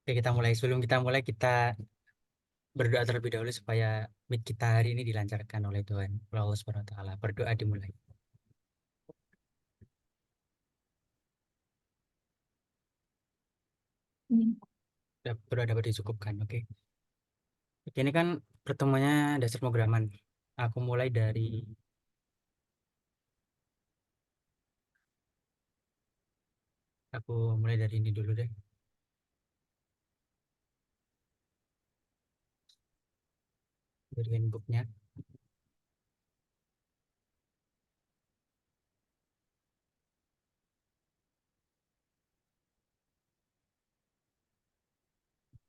Oke, kita mulai. Sebelum kita mulai, kita berdoa terlebih dahulu supaya meet kita hari ini dilancarkan oleh Tuhan. Allah Subhanahu wa taala. Berdoa dimulai. Hmm. Berdoa dapat dicukupkan. Oke. Oke, ini kan pertemuannya dasar pemrograman. Aku mulai dari ini dulu deh. Dari handbooknya.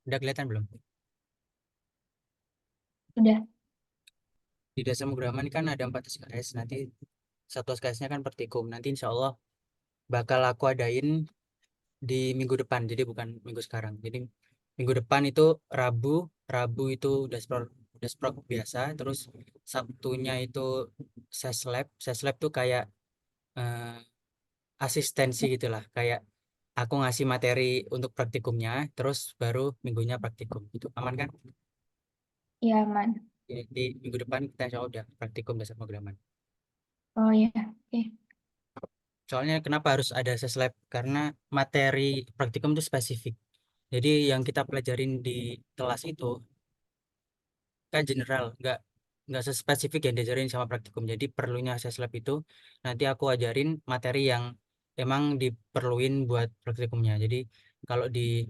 Udah kelihatan belum? Udah. Di dasar pemrograman kan ada 4 SKS. Nanti satu SKS-nya kan praktikum. Nanti insya Allah bakal aku adain di minggu depan. Jadi bukan minggu sekarang. Jadi minggu depan itu Rabu. Rabu itu dasprok biasa. Terus Sabtunya itu seslab. Seslab tuh kayak eh, asistensi gitulah. Kayak aku ngasih materi untuk praktikumnya. Terus baru minggunya praktikum. Itu aman kan? Iya, aman. Di minggu depan kita insya Allah udah praktikum dasar pemrograman. Oh ya, oke. Soalnya kenapa harus ada seslab? Karena materi praktikum itu spesifik. Jadi yang kita pelajarin di kelas itu kan general, nggak sespesifik yang diajarin sama praktikum. Jadi perlunya seslab itu nanti aku ajarin materi yang emang diperluin buat praktikumnya. Jadi kalau di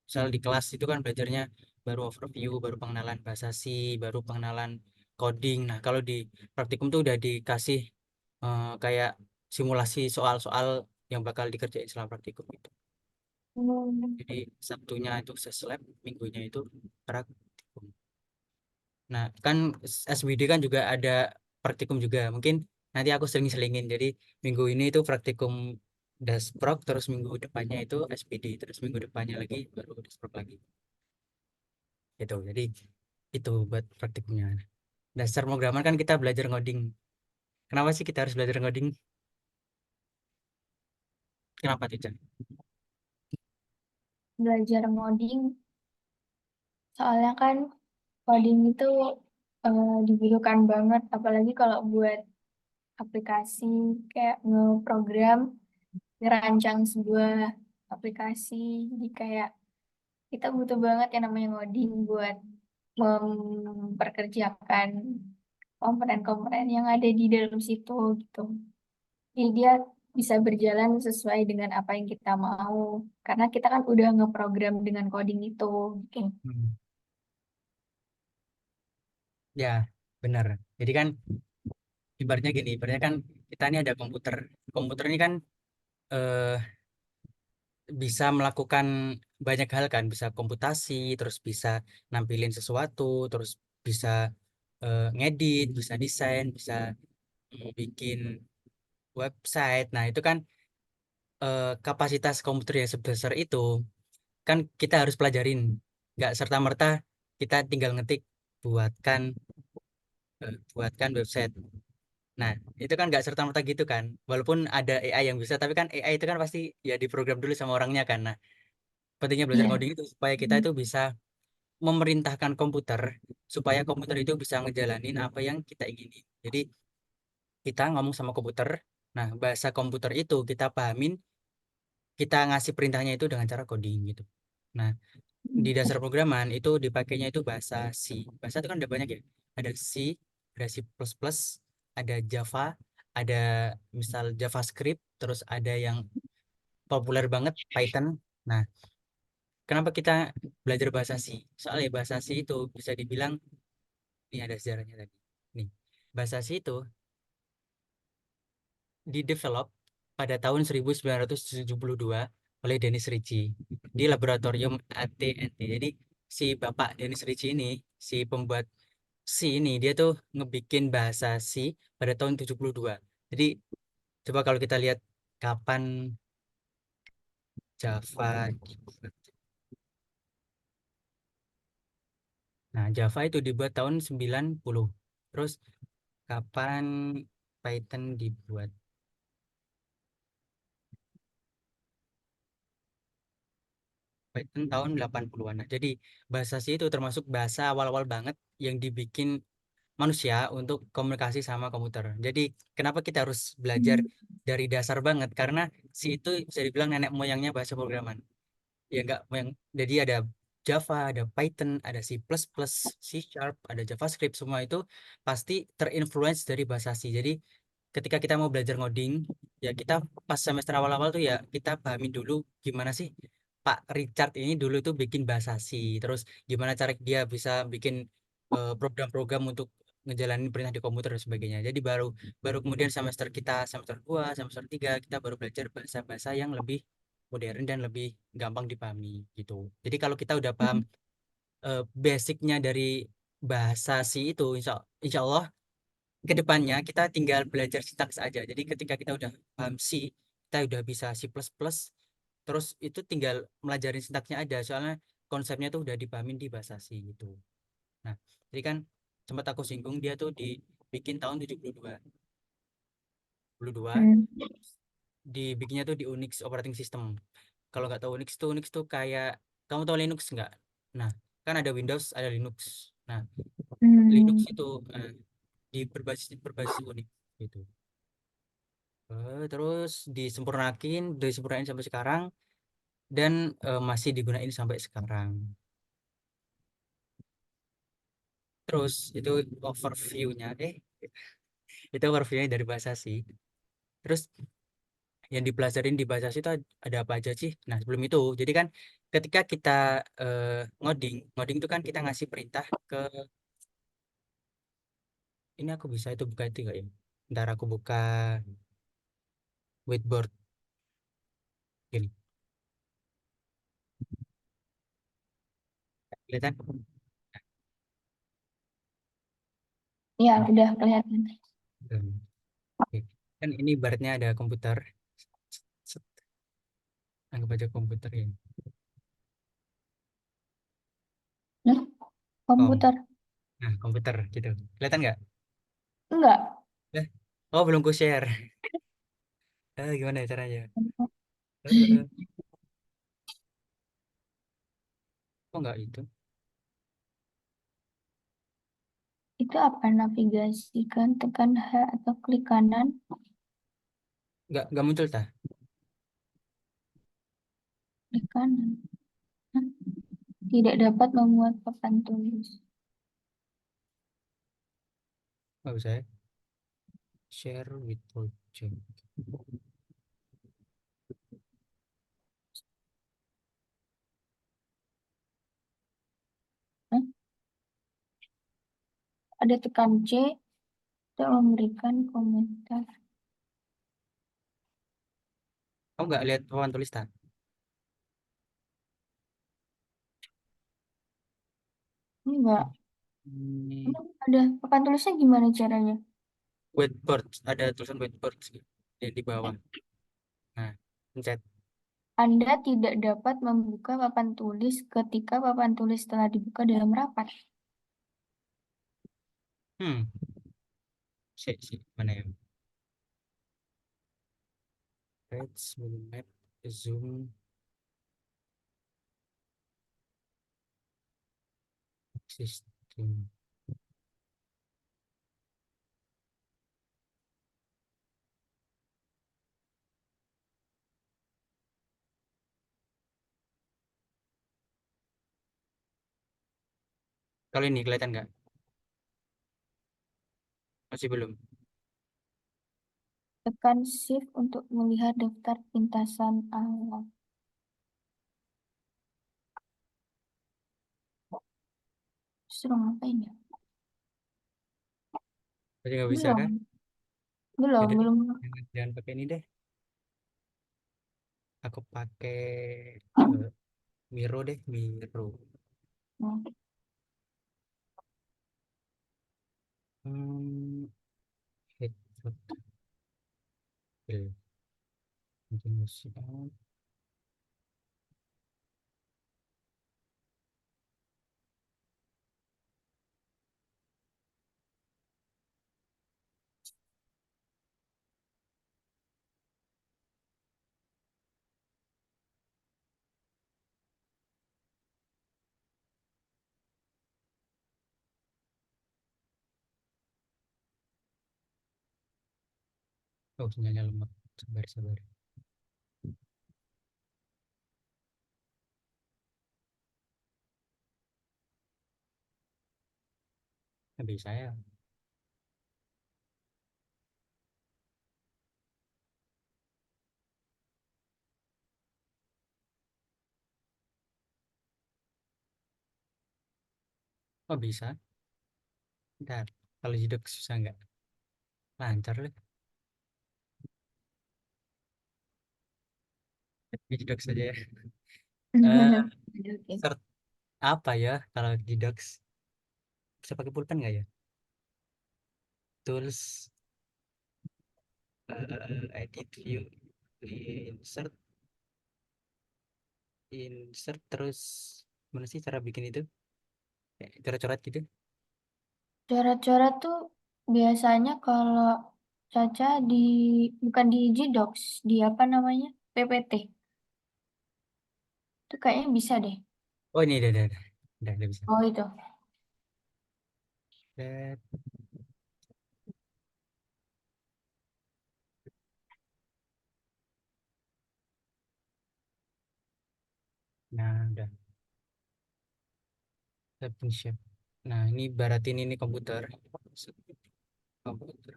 misal di kelas itu kan belajarnya baru overview, baru pengenalan bahasa C, baru pengenalan coding. Nah, kalau di praktikum tuh udah dikasih kayak simulasi soal-soal yang bakal dikerjain selama praktikum itu. Hmm. Jadi Sabtunya itu ses lab, minggunya itu praktikum. Nah, kan SWD kan juga ada praktikum juga. Mungkin nanti aku seling-selingin. Jadi minggu ini itu praktikum dasprok, terus minggu depannya itu SPD, terus minggu depannya lagi baru dasprok lagi. Gitu. Jadi itu buat praktikumnya. Dasar pemrograman kan kita belajar ngoding. Kenapa sih kita harus belajar ngoding? Kenapa tidak? Belajar ngoding, soalnya kan coding itu dibutuhkan banget, apalagi kalau buat aplikasi kayak ngeprogram, ngerancang sebuah aplikasi. Jadi kayak kita butuh banget yang namanya ngoding buat memperkerjakan komponen-komponen yang ada di dalam situ gitu. Jadi dia bisa berjalan sesuai dengan apa yang kita mau. Karena kita kan udah ngeprogram dengan coding itu gitu. Hmm. Ya, benar. Jadi kan ibaratnya gini, ibaratnya kan kita ini ada komputer. Komputer ini kan eh, bisa melakukan banyak hal kan, bisa komputasi, terus bisa nampilin sesuatu, terus bisa ngedit, bisa desain, bisa bikin website. Nah, itu kan kapasitas komputer yang sebesar itu kan kita harus pelajarin. Nggak serta-merta kita tinggal ngetik buatkan buatkan website. Nah, itu kan nggak serta-merta gitu kan. Walaupun ada AI yang bisa, tapi kan AI itu kan pasti ya diprogram dulu sama orangnya kan. Nah, pentingnya belajar Iya. coding itu supaya kita itu bisa memerintahkan komputer supaya komputer itu bisa ngejalanin apa yang kita ingini. Jadi kita ngomong sama komputer, nah bahasa komputer itu kita pahamin, kita ngasih perintahnya itu dengan cara coding gitu. Nah, di dasar programan itu dipakainya itu bahasa C. Bahasa itu kan ada banyak ya. Ada C, ada C++, ada Java, ada misal JavaScript, terus ada yang populer banget Python. Nah, kenapa kita belajar bahasa C? Soalnya bahasa C itu bisa dibilang ini ada sejarahnya tadi. Nih, bahasa C itu didevelop pada tahun 1972 oleh Dennis Ritchie di laboratorium AT&T. Jadi si Bapak Dennis Ritchie ini, si pembuat C ini, dia tuh ngebikin bahasa C pada tahun 72. Jadi coba kalau kita lihat kapan Java dibuat. Nah, Java itu dibuat tahun 90. Terus kapan Python dibuat? Python tahun 80-an. Nah, jadi bahasa C itu termasuk bahasa awal-awal banget yang dibikin manusia untuk komunikasi sama komputer. Jadi kenapa kita harus belajar Hmm. dari dasar banget? Karena C itu bisa dibilang nenek moyangnya bahasa programan. Ya enggak yang jadi ada Java, ada Python, ada C++, C Sharp, ada JavaScript, semua itu pasti terinfluence dari bahasa C. Jadi ketika kita mau belajar ngoding, ya kita pas semester awal-awal tuh ya kita pahamin dulu gimana sih Pak Richard ini dulu tuh bikin bahasa C, terus gimana cara dia bisa bikin program-program untuk ngejalanin perintah di komputer dan sebagainya. Jadi baru baru kemudian semester kita semester 2, semester 3 kita baru belajar bahasa-bahasa yang lebih modern dan lebih gampang dipahami gitu. Jadi kalau kita udah paham basicnya dari bahasa C itu, insya Allah ke depannya kita tinggal belajar sintaks aja. Jadi ketika kita udah paham C, kita udah bisa C++, terus itu tinggal melajarin sintaksnya aja. Soalnya konsepnya tuh udah dipahamin di bahasa C gitu. Nah, jadi kan sempat aku singgung dia tuh dibikin tahun 72, Hmm. dibikinnya tuh di Unix operating system. Kalau nggak tahu Unix tuh kayak kamu tahu Linux nggak? Nah, kan ada Windows, ada Linux. Nah, Linux Hmm. itu di berbasis berbasis Unix gitu. Terus disempurnain sampai sekarang dan masih digunain sampai sekarang. Terus itu overview-nya, itu overview-nya dari bahasa sih. Terus yang dipelajarin di bahasa itu ada apa aja sih? Nah, sebelum itu, jadi kan ketika kita ngoding itu kan kita ngasih perintah ke ini aku bisa itu buka itu nggak ya? Ntar aku buka whiteboard gini. Kelihatan? Ya, Nah, udah kelihatan. oke. Kan ini ibaratnya ada komputer. Set, anggap aja komputer ya. Nah, Kom. komputer. Nah, komputer gitu. Kelihatan nggak? Enggak. Eh, oh, belum ku share. Gimana ya caranya? Eh, kok nggak itu? Itu apa navigasikan, tekan H atau klik kanan, Nggak muncul tah? klik kanan. Hah? Tidak dapat memuat papan tulis. Nggak bisa ya? Share with project. Hah? Ada tekan C untuk memberikan komentar. Kamu nggak lihat papan tulis tah? Enggak. Hmm, Emang ada papan tulisnya gimana caranya? whiteboard, ada tulisan whiteboard di bawah. Nah, pencet. Anda tidak dapat membuka papan tulis ketika papan tulis telah dibuka dalam rapat. Hmm, mana ya? Let's map zoom system. Kalau ini kelihatan nggak? Masih belum. Tekan Shift untuk melihat daftar pintasan alat. Suruh ngapain ya? Masih nggak bisa kan? Belum, belum, Yaudah deh, belum. jangan pakai ini deh. Aku pakai eh, Miro deh, Miro. Nah, Hmm, headshot. Oke, continuous on. Oh, sinyalnya lemot. Sabar, sabar. Nggak bisa ya. Oh, bisa. Bentar. Kalau jedok susah nggak? Lancar lah. Jedok saja ya. Eh, Oke. Start apa ya kalau jedok? Bisa pakai pulpen nggak ya? Tools, edit view, insert, insert terus mana sih cara bikin itu? Coret-coret gitu. Coret-coret tuh biasanya kalau Caca di bukan di Gdocs, di apa namanya? PPT. Itu kayaknya bisa deh. Oh, ini udah bisa. Oh itu. Set. Nah, udah. Open shape. Nah, ini baratin ini komputer. Komputer.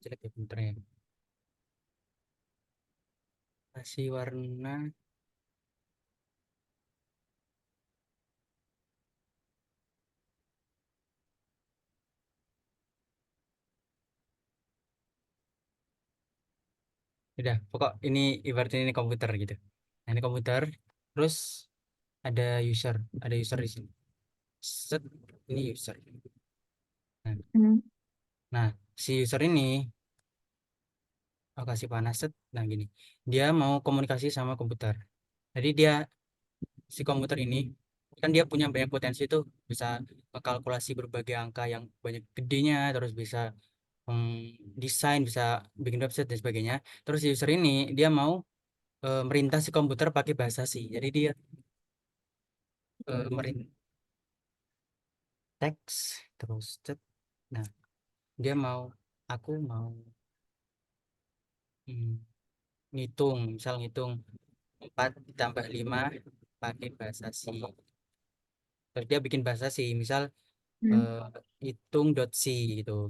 Jelek ya komputernya. Kasih warna. Udah, pokok ini ibaratnya ini komputer gitu. Nah, ini komputer. Terus ada user. Ada user di sini. Set. Ini user. Nah, Hmm. nah, si user ini aku kasih panas set. Nah, gini. Dia mau komunikasi sama komputer. Jadi dia si komputer ini kan dia punya banyak potensi tuh, bisa kalkulasi berbagai angka yang banyak gedenya, terus bisa desain, bisa bikin website dan sebagainya. Terus si user ini dia mau merintah si komputer pakai bahasa C. Jadi dia merintah teks terus set. Nah, dia mau aku mau hmm, ngitung, misal ngitung 4 tambah 5 pakai bahasa C. Terus dia bikin bahasa C, misal Hmm. eh, hitung.c gitu.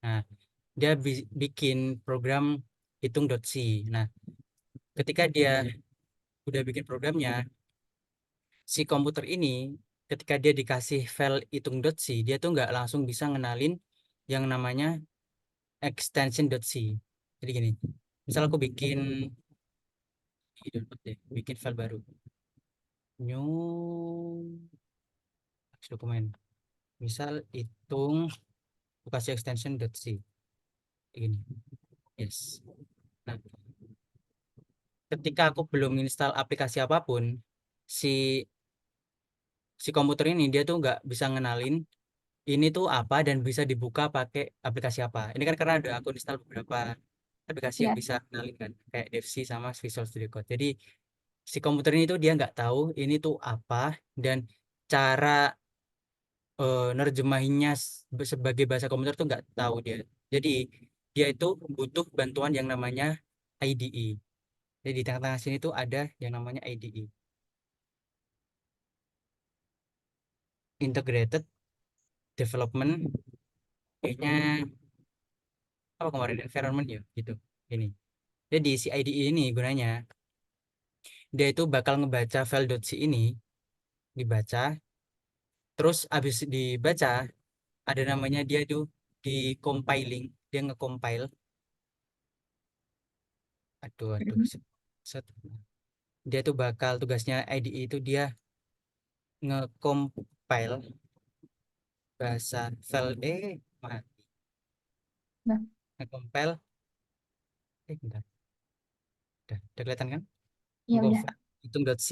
Nah, dia bikin program hitung.c. Nah, ketika dia udah bikin programnya, si komputer ini ketika dia dikasih file hitung.c, dia tuh nggak langsung bisa ngenalin yang namanya extension.c. Jadi gini, misal aku bikin bikin file baru, new dokumen, misal hitung, aku kasih extension.c, gini, yes. Nah, ketika aku belum install aplikasi apapun, si si komputer ini dia tuh nggak bisa ngenalin ini tuh apa dan bisa dibuka pakai aplikasi apa. Ini kan karena ada aku install beberapa aplikasi yang Ya. bisa ngenalin kan, kayak DeviC sama Visual Studio Code. Jadi si komputer ini tuh dia nggak tahu ini tuh apa dan cara nerjemahinnya sebagai bahasa komputer tuh nggak tahu dia. Jadi dia itu butuh bantuan yang namanya IDE. Jadi di tengah-tengah sini tuh ada yang namanya IDE. Integrated Development, kayaknya apa kemarin environment ya gitu. Ini. Jadi si IDE ini gunanya dia itu bakal ngebaca file.c ini, dibaca, terus abis dibaca ada namanya dia itu di compiling, dia nge-compile. Aduh, Hmm. set. Dia tuh bakal tugasnya IDE itu dia nge-compile bahasa file mati. Nah, Nge-compile bentar. Udah kelihatan kan? ya udah. Nge-compile hitung.c,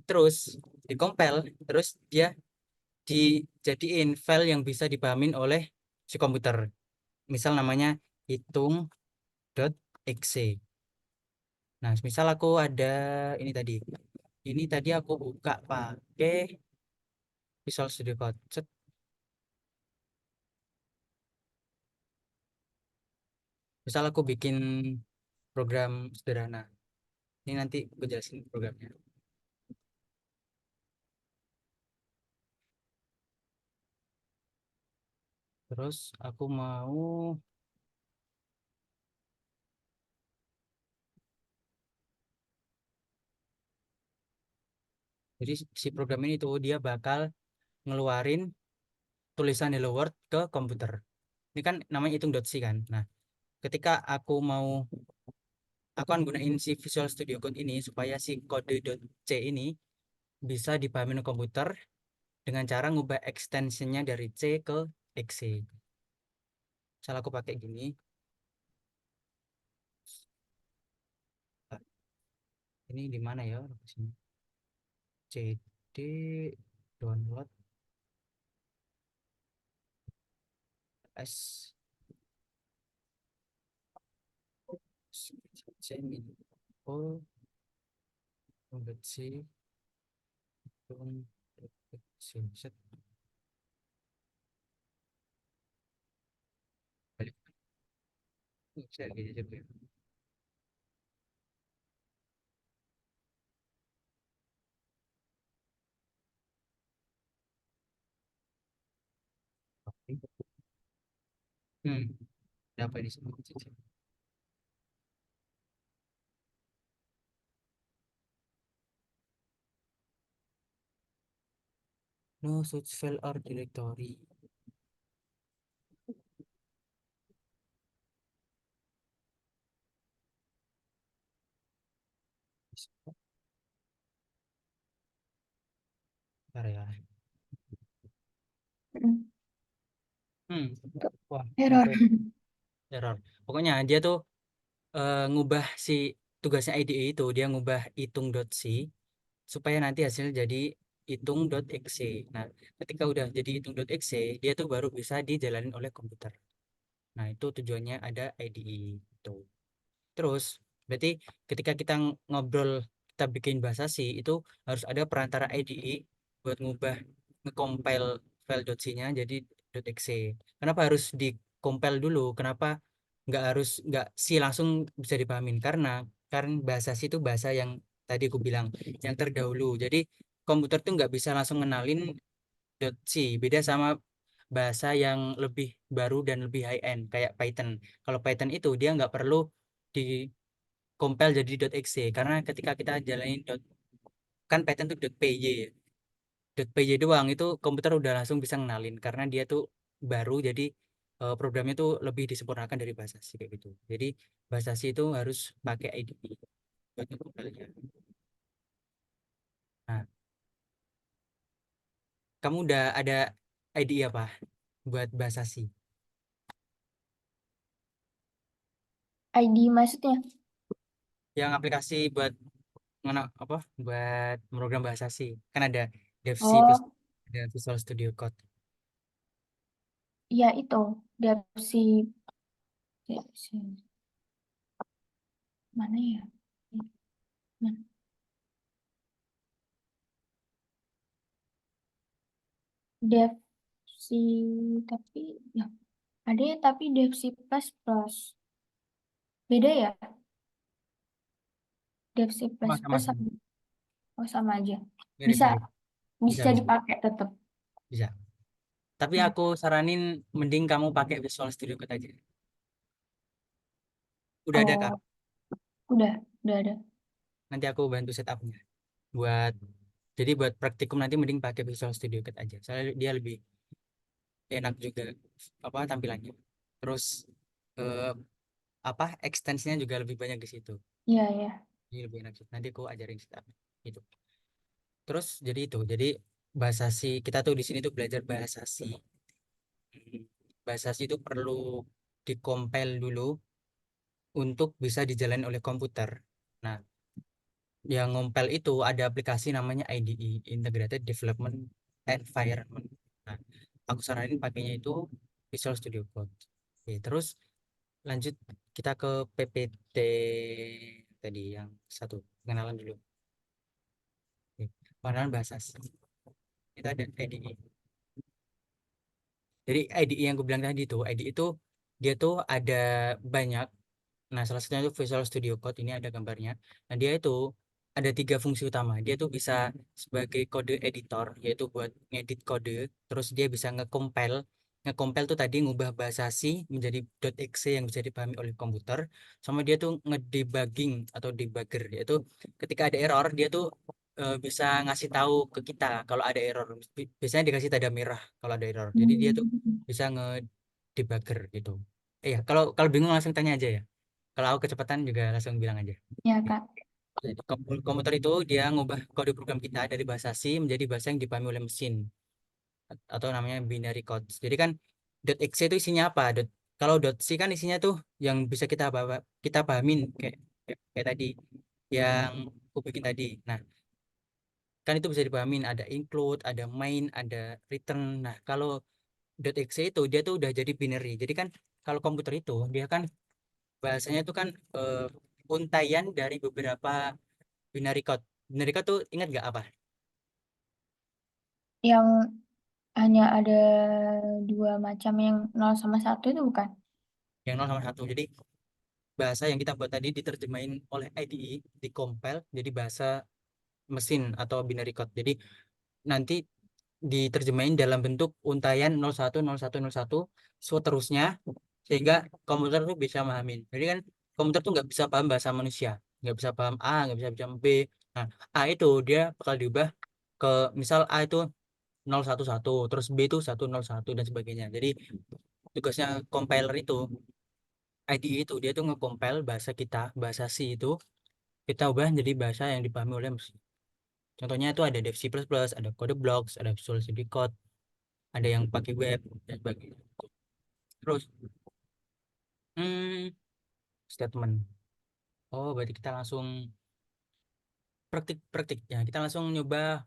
terus di compile, terus dia dijadiin file yang bisa dipahamin oleh si komputer. Misal namanya hitung.exe. Nah, misal aku ada ini tadi. Ini tadi aku buka pakai Visual Studio Code. Set. Misal aku bikin program sederhana. Ini nanti aku jelasin programnya. Terus aku mau, jadi si program ini tuh dia bakal ngeluarin tulisan Hello World ke komputer. Ini kan namanya hitung.c kan. Nah, ketika aku mau, aku akan gunain si Visual Studio Code ini supaya si kode.c ini bisa dipahamin komputer dengan cara ngubah extensionnya dari C ke XC. Misal aku pakai gini, ini di mana ya? Sini. CD download S ini. Oh, download C, download C, set balik. Saya gitu juga. Hmm, dapat di sini. No such file or directory. Bentar ya. Mm. Hmm, wah, Error. kenapa error? Pokoknya dia tuh ngubah si tugasnya IDE itu, dia ngubah hitung.c supaya nanti hasilnya jadi hitung.exe. Nah, ketika udah jadi hitung.exe, dia tuh baru bisa dijalanin oleh komputer. Nah, itu tujuannya ada IDE itu. Terus, berarti ketika kita ngobrol, kita bikin bahasa C, itu harus ada perantara IDE buat ngubah, nge-compile file .c-nya jadi .exe. Kenapa harus di-compile dulu? Kenapa nggak C langsung bisa dipahamin? Karena bahasa C itu bahasa yang tadi aku bilang, yang terdahulu. Jadi, komputer tuh nggak bisa langsung ngenalin .c. Beda sama bahasa yang lebih baru dan lebih high end, kayak Python. Kalau Python itu dia nggak perlu di compile jadi .exe karena ketika kita jalanin kan Python tuh .py ya. .py doang itu komputer udah langsung bisa ngenalin karena dia tuh baru jadi programnya tuh lebih disempurnakan dari bahasa C kayak gitu. Jadi bahasa C itu harus pakai IDE buat nge-compile-nya. Nah, kamu udah ada IDE apa buat bahasa C? ID maksudnya? Yang aplikasi buat apa? Buat program bahasa C. Kan ada DevC plus Oh, ada Visual Studio Code. ya itu. Depsi. Depsi. Mana ya? Mana? Depsi. Tapi, ya. Ada ya, tapi Depsi plus plus. Beda ya? Depsi plus Sama-sama plus sih. sama, oh, sama aja. Bisa, Mirip-mirip. Bisa, bisa bisa. dipakai tetap. Bisa. Tapi Oh, aku saranin mending kamu pakai Visual Studio Code aja. Udah ada Kak. oh, udah ada. Nanti aku bantu setupnya. Buat jadi buat praktikum nanti mending pakai Visual Studio Code aja. Soalnya dia lebih enak juga apa tampilannya. Terus eh, apa extensinya juga lebih banyak di situ. Iya, ya. Jadi lebih enak. Nanti aku ajarin setup itu. Terus jadi itu. Jadi bahasa C kita tuh di sini tuh belajar bahasa C. Bahasa C itu perlu dikompil dulu untuk bisa dijalani oleh komputer. Nah, yang ngompel itu ada aplikasi namanya IDE, Integrated Development Environment. Nah, aku saranin pakainya itu Visual Studio Code. Oke, terus lanjut kita ke PPT tadi yang satu, pengenalan dulu. Oke, pengenalan bahasa asing. Kita ada IDE. Jadi IDE yang gue bilang tadi itu, IDE itu dia tuh ada banyak. Nah, salah satunya itu Visual Studio Code, ini ada gambarnya. Nah, dia itu ada tiga fungsi utama. Dia tuh bisa sebagai kode editor, yaitu buat ngedit kode. Terus dia bisa nge-compile. Nge-compile tuh tadi ngubah bahasa C menjadi .exe yang bisa dipahami oleh komputer. Sama dia tuh ngedebugging atau debugger. Yaitu ketika ada error, dia tuh bisa ngasih tahu ke kita kalau ada error. Biasanya dikasih tanda merah kalau ada error. Jadi dia tuh Hmm. bisa nge-debugger gitu. Ya, kalau kalau bingung langsung tanya aja ya. Kalau aku kecepatan juga langsung bilang aja. Ya, Kak. Jadi, komputer itu dia ngubah kode program kita dari bahasa C menjadi bahasa yang dipahami oleh mesin atau namanya binary code. Jadi kan .exe itu isinya apa? Kalau .c kan isinya tuh yang bisa kita pahamin kayak tadi yang aku bikin tadi. Nah, kan itu bisa dipahamin ada include, ada main, ada return. Nah, kalau .exe itu dia tuh udah jadi binary. Jadi kan kalau komputer itu dia kan bahasanya itu kan untaian dari beberapa binary code. Binary code tuh ingat nggak apa? Yang hanya ada dua macam yang 0 sama 1 itu bukan? Yang 0 sama 1. Jadi bahasa yang kita buat tadi diterjemahin oleh IDE, compile jadi bahasa mesin atau binary code. Jadi nanti diterjemahin dalam bentuk untaian 01, 01, 01, seterusnya sehingga komputer tuh bisa memahami. Jadi kan komputer tuh nggak bisa paham bahasa manusia, nggak bisa paham A, nggak bisa paham B. Nah, A itu dia bakal diubah ke misal A itu 011, terus B itu 101 dan sebagainya. Jadi tugasnya compiler itu IDE itu dia tuh nge-compile bahasa kita, bahasa C itu kita ubah jadi bahasa yang dipahami oleh mesin. Contohnya itu ada Dev C++, ada Code Blocks, ada Visual Studio Code, ada yang pakai web dan sebagainya. Terus hmm, statement. Oh, berarti kita langsung praktik-praktik ya. Kita langsung nyoba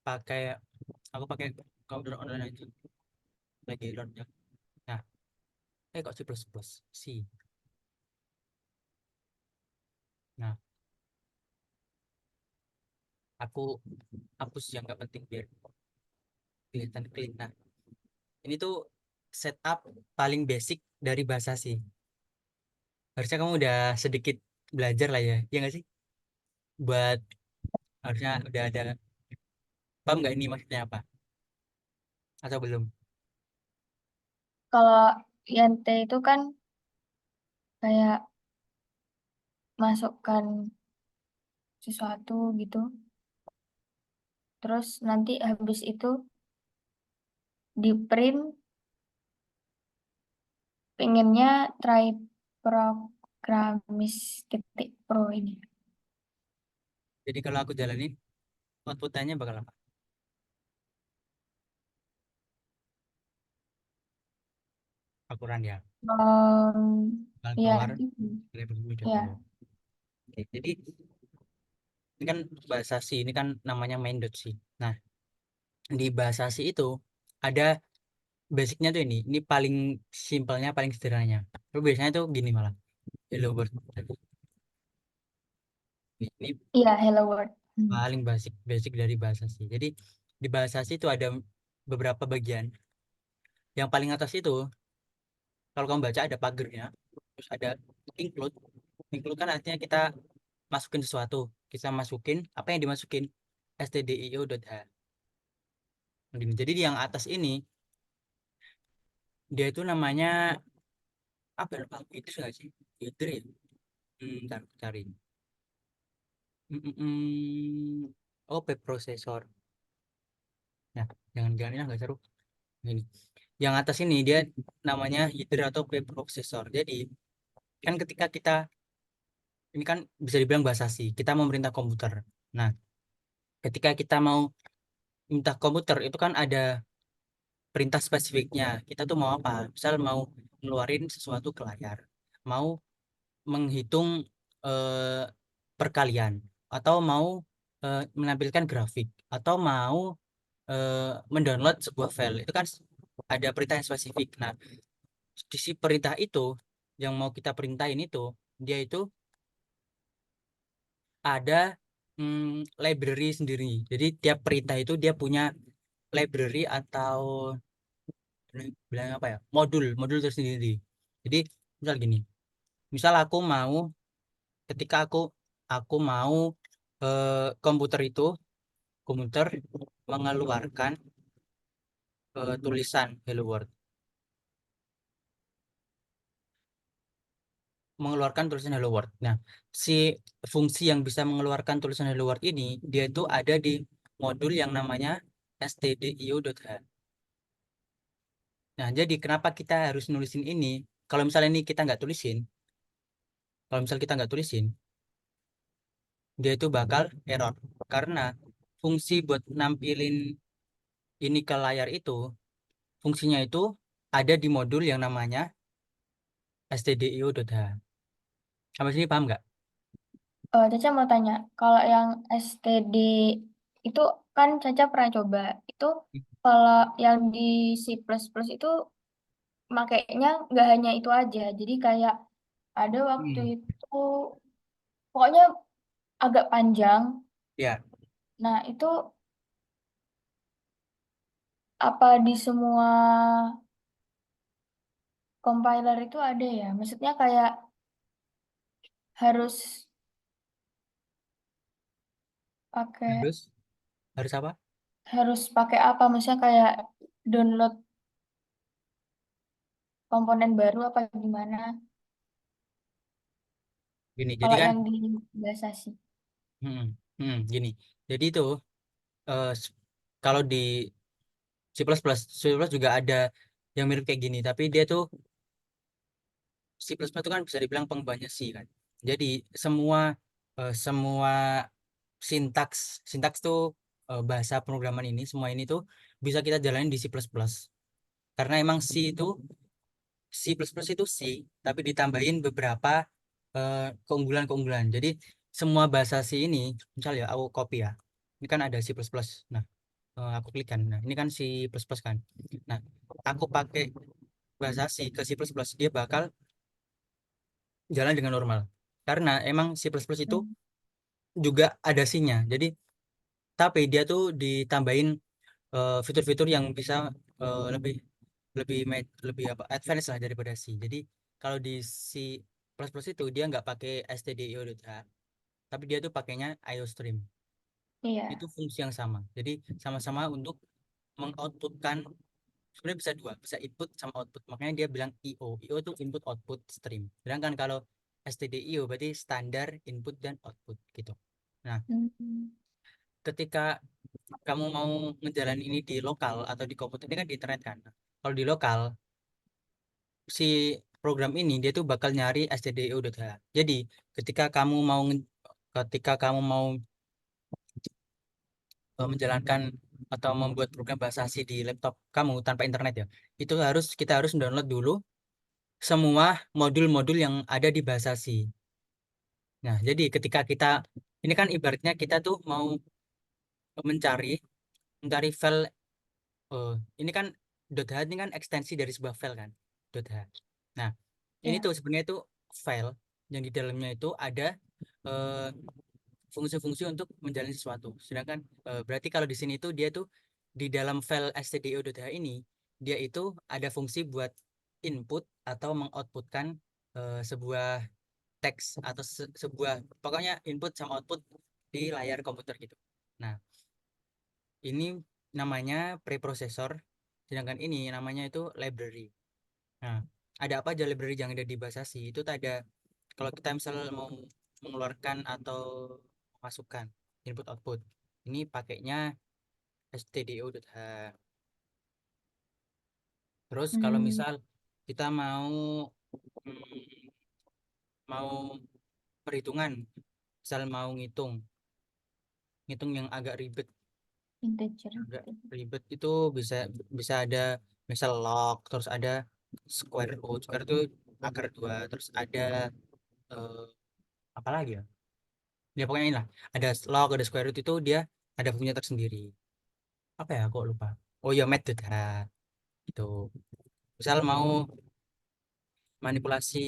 pakai aku pakai counter online aja lagi loadnya. Nah, kok C++ C. Nah, aku hapus yang nggak penting biar kelihatan clean. Nah, ini tuh setup paling basic dari bahasa C. Harusnya kamu udah sedikit belajar lah ya, ya nggak sih? Buat harusnya udah ada paham nggak ini maksudnya apa? Atau belum? Kalau yang T itu kan kayak masukkan sesuatu gitu. Terus nanti habis itu di print pengennya try programmis titik pro ini. Jadi kalau aku jalanin, output-nya bakal apa? Akuran ya. Bakal Ya, keluar itu. label.o. Ya. Oke, jadi ini kan bahasa C, ini kan namanya main.c. Nah, di bahasa C itu ada basicnya tuh ini paling simpelnya, paling sederhananya. Tapi biasanya tuh gini malah. Hello world. Ini Iya, Hello World. Hmm. paling basic basic dari bahasa C. Jadi di bahasa C itu ada beberapa bagian. Yang paling atas itu kalau kamu baca ada pagernya, terus ada include. Include kan artinya kita masukin sesuatu. Kita masukin apa yang dimasukin stdio.h. Jadi di yang atas ini dia itu namanya apa ya? Lupa. Itu nggak sih? Itu ya. Ntar aku cari. Oh, preprocessor. Nah, jangan-jangan ini nggak seru. Ini. Yang atas ini dia namanya header atau preprocessor. Jadi kan ketika kita ini kan bisa dibilang bahasa C, kita mau merintah komputer. Nah, ketika kita mau minta komputer itu kan ada perintah spesifiknya. Kita tuh mau apa? Misal mau ngeluarin sesuatu ke layar, mau menghitung eh, perkalian, atau mau menampilkan grafik, atau mau mendownload sebuah file. Itu kan ada perintah yang spesifik. Nah, di si perintah itu yang mau kita perintahin itu dia itu ada library sendiri. Jadi tiap perintah itu dia punya library atau bilang apa ya, modul tersendiri. Jadi misal gini, misal aku mau, ketika aku mau komputer mengeluarkan tulisan hello world, mengeluarkan tulisan hello world. Nah, si fungsi yang bisa mengeluarkan tulisan hello world ini dia itu ada di modul yang namanya stdio.h. Nah, jadi kenapa kita harus nulisin ini? Kalau misalnya ini kita nggak tulisin, kalau misal kita nggak tulisin, dia itu bakal error. Karena fungsi buat nampilin ini ke layar itu, fungsinya itu ada di modul yang namanya stdio.h. Sampai sini paham nggak? Caca mau tanya, kalau yang STD itu kan Caca pernah coba. Itu kalau yang di C++ itu makainya nggak hanya itu aja. Jadi kayak ada waktu Hmm. itu pokoknya agak panjang. Ya, Nah, itu apa di semua compiler itu ada ya? Maksudnya kayak harus pakai harus harus apa? harus pakai apa? Maksudnya kayak download komponen baru apa gimana? Gini, jadi Kalau kan, yang di bahasa sih. hmm, gini. Jadi itu kalau di C++ juga ada yang mirip kayak gini, tapi dia tuh C++ itu kan bisa dibilang pengembangnya C kan. Jadi semua sintaks sintaks tuh bahasa pemrograman ini semua ini tuh bisa kita jalanin di C++. Karena emang C++ itu C, tapi ditambahin beberapa keunggulan-keunggulan. Jadi semua bahasa C ini, misal ya aku copy ya. Ini kan ada C++. Nah, aku klik kan. Nah, ini kan C++ kan. Nah, aku pakai bahasa C ke C++, dia bakal jalan dengan normal. Karena emang C++ itu Hmm. juga ada C-nya. Jadi, tapi dia tuh ditambahin fitur-fitur yang bisa lebih lebih lebih apa advance lah daripada C. Jadi kalau di C++ itu dia nggak pakai stdio.h, tapi dia tuh pakainya IOStream. Itu Iya. fungsi yang sama. Jadi sama-sama untuk mengoutputkan, sebenarnya bisa dua, bisa input sama output. Makanya dia bilang IO. IO itu input output stream. Sedangkan kalau stdio berarti standar input dan output gitu. Nah, Hmm. ketika kamu mau ngejalanin ini di lokal atau di komputer ini kan di internet kan. Kalau di lokal si program ini dia tuh bakal nyari stdio.h. Jadi ketika kamu mau ketika kamu mau menjalankan atau membuat program bahasa C di laptop kamu tanpa internet ya, itu kita harus download dulu semua modul-modul yang ada di bahasa C. Nah, jadi ketika kita ini kan ibaratnya kita tuh mau mencari mencari file, eh, ini kan .h ini kan ekstensi dari sebuah file kan, .h. Nah, ini Ya. tuh sebenarnya itu file yang di dalamnya itu ada eh, fungsi-fungsi untuk menjalani sesuatu. Sedangkan berarti kalau di sini itu dia tuh di dalam file stdio.h ini dia itu ada fungsi buat input atau mengoutputkan sebuah teks atau sebuah, pokoknya input sama output di layar komputer gitu. Nah, ini namanya preprocessor, sedangkan ini namanya itu library. Nah, ada apa aja library yang ada di bahasa C? Itu ada, kalau kita misalnya mau mengeluarkan atau memasukkan input output, ini pakainya stdio.h. Terus kalau Hmm. misal kita mm, mau perhitungan, misal mau ngitung, ngitung yang Integer agak gitu. ribet itu bisa bisa ada misal log, terus ada square itu akar dua, terus ada eh, apa lagi ya? Ya pokoknya inilah, ada log, ada square root, itu dia ada fungsinya tersendiri. Apa ya, kok lupa. Oh ya, method. Nah, itu misal mau manipulasi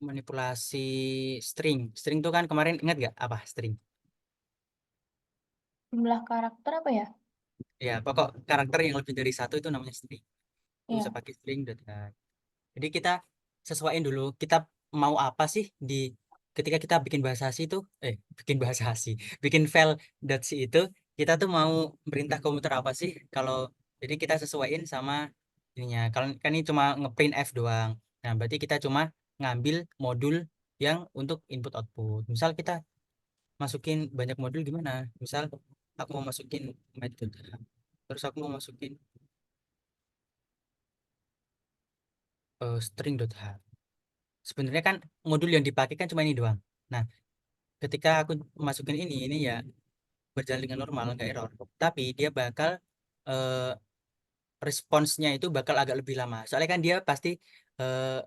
manipulasi string tuh kan kemarin ingat gak apa string? Jumlah karakter apa ya? Ya, pokok karakter yang lebih dari satu itu namanya string. Itu bisa Ya. pakai string dot type. Jadi kita sesuaiin dulu kita mau apa sih di ketika kita bikin bahasa asih itu bikin bahasa asih, bikin file .c itu kita tuh mau perintah komputer apa sih kalau jadi kita sesuaiin sama ininya. Kalau kan ini cuma ngeprint F doang. Nah, berarti kita cuma ngambil modul yang untuk input output. Misal kita masukin banyak modul gimana? Misal aku mau masukin metode, terus aku mau masukin string.h. Sebenarnya kan modul yang dipakai kan cuma ini doang. Nah, ketika aku masukin ini ya berjalan dengan normal nggak error. Tapi dia bakal eh, responsnya itu bakal agak lebih lama. Soalnya kan dia pasti eh,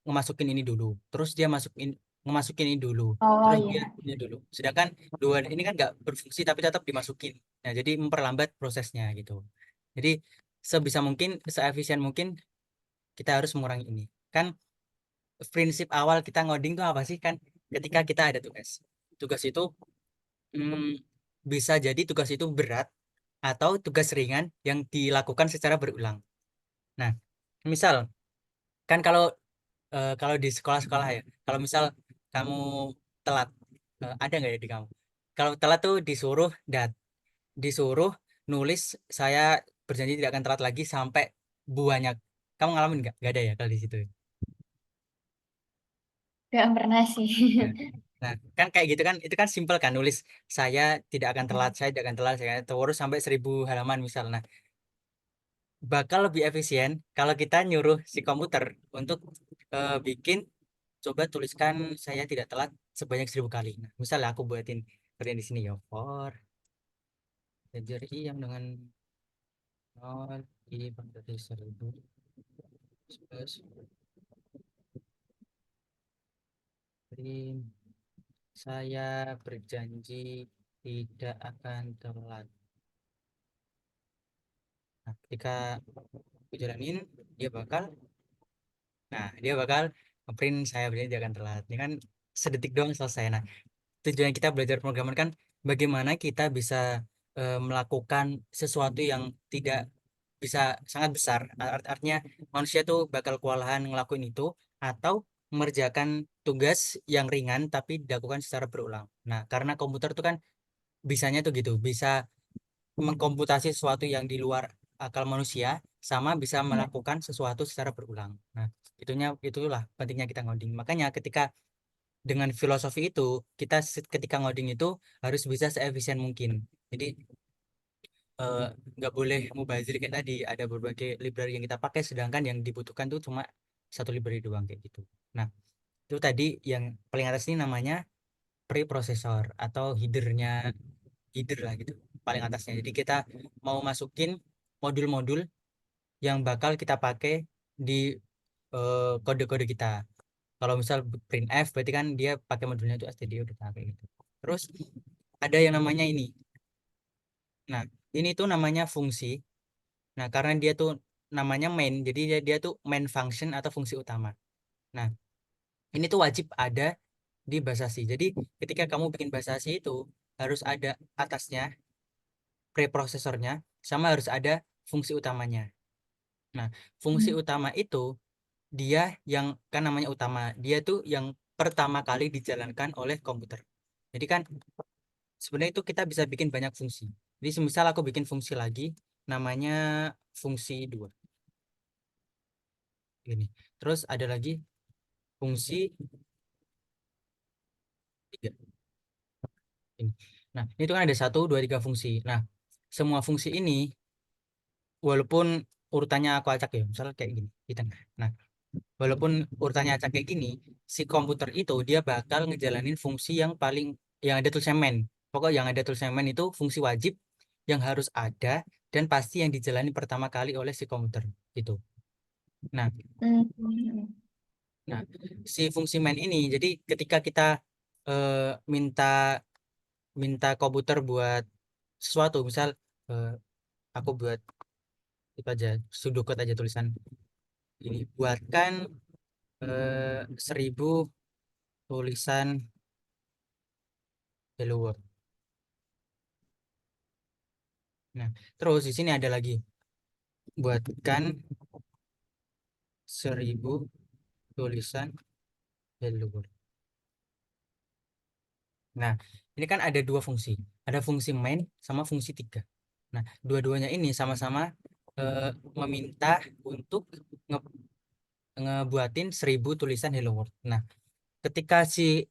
ngemasukin ini dulu, terus dia masukin ngemasukin ini dulu, Oh terus dia iya. ini dulu. Sedangkan dua ini kan nggak berfungsi tapi tetap dimasukin. Nah, jadi memperlambat prosesnya gitu. Jadi sebisa mungkin, seefisien mungkin kita harus mengurangi ini. Kan prinsip awal kita ngoding tuh apa sih kan? Ketika kita ada tugas, tugas itu hmm, bisa jadi tugas itu berat atau tugas ringan yang dilakukan secara berulang. Nah, misal kan kalau di sekolah-sekolah ya, kalau misal kamu telat, ada nggak ya di kamu? Kalau telat tuh disuruh nulis saya berjanji tidak akan telat lagi sampai banyak. Kamu ngalamin nggak? Nggak ada ya kalau di situ. Gak pernah sih. Ya. Nah, kan kayak gitu kan, itu kan simpel kan nulis saya tidak akan telat, saya tidak akan telat, saya terus sampai 1.000 halaman misal. Nah, bakal lebih efisien kalau kita nyuruh si komputer untuk bikin coba tuliskan saya tidak telat sebanyak 1.000 kali. Nah, misalnya aku buatin di sini ya for integer i yang dengan 0 i berdiri 1.000 plus print saya berjanji tidak akan telat. Nah, ketika aku jalanin dia bakal dia bakal ngeprint saya berjanji tidak akan telat. Ini kan sedetik doang selesai. Nah, tujuan kita belajar programmer kan bagaimana kita bisa melakukan sesuatu yang tidak bisa sangat besar. Artinya manusia tuh bakal kewalahan ngelakuin itu atau mengerjakan tugas yang ringan tapi dilakukan secara berulang. Nah, karena komputer tuh kan bisanya tuh gitu, bisa mengkomputasi sesuatu yang di luar akal manusia sama bisa Ya. melakukan sesuatu secara berulang. Nah, itulah pentingnya kita ngoding. Makanya ketika dengan filosofi itu kita ketika ngoding itu harus bisa seefisien mungkin. Jadi eh, nggak boleh mubazir kayak tadi ada berbagai library yang kita pakai sedangkan yang dibutuhkan tuh cuma satu library doang kayak gitu. Nah, itu tadi yang paling atas ini namanya preprocessor atau header lah gitu, paling atasnya. Jadi kita mau masukin modul-modul yang bakal kita pakai di kode-kode kita. Kalau misal printf berarti kan dia pakai modulnya itu stdio kita kayak gitu. Terus ada yang namanya ini. Nah, ini tuh namanya fungsi. Nah, karena dia tuh namanya main, jadi dia tuh main function atau fungsi utama. Nah, ini tuh wajib ada di bahasa C. Jadi, ketika kamu bikin bahasa C itu harus ada atasnya preprosesornya sama harus ada fungsi utamanya. Nah, fungsi Hmm. utama itu dia yang kan namanya utama, dia tuh yang pertama kali dijalankan oleh komputer. Jadi kan sebenarnya itu kita bisa bikin banyak fungsi. Jadi semisal aku bikin fungsi lagi namanya fungsi 2 ini. Terus ada lagi fungsi 3 ini. Nah, itu kan ada 1, 2, 3 fungsi. Nah, semua fungsi ini walaupun urutannya aku acak ya, misalnya kayak gini di tengah. Nah, walaupun urutannya acak kayak gini, si komputer itu dia bakal ngejalanin fungsi yang paling yang ada tulisannya main. Pokok yang ada tulisannya main itu fungsi wajib yang harus ada dan pasti yang dijalani pertama kali oleh si komputer itu. Nah, Hmm. nah si fungsi main ini jadi ketika kita eh, minta minta komputer buat sesuatu, misal eh, aku buat itu aja pseudocode aja tulisan ini buatkan 1.000 tulisan Hello World. Nah, terus di sini ada lagi, buatkan 1000 tulisan hello world. Nah, ini kan ada dua fungsi. Ada fungsi main sama fungsi 3. Nah, dua-duanya ini sama-sama meminta untuk ngebuatin 1000 tulisan hello world. Nah, ketika si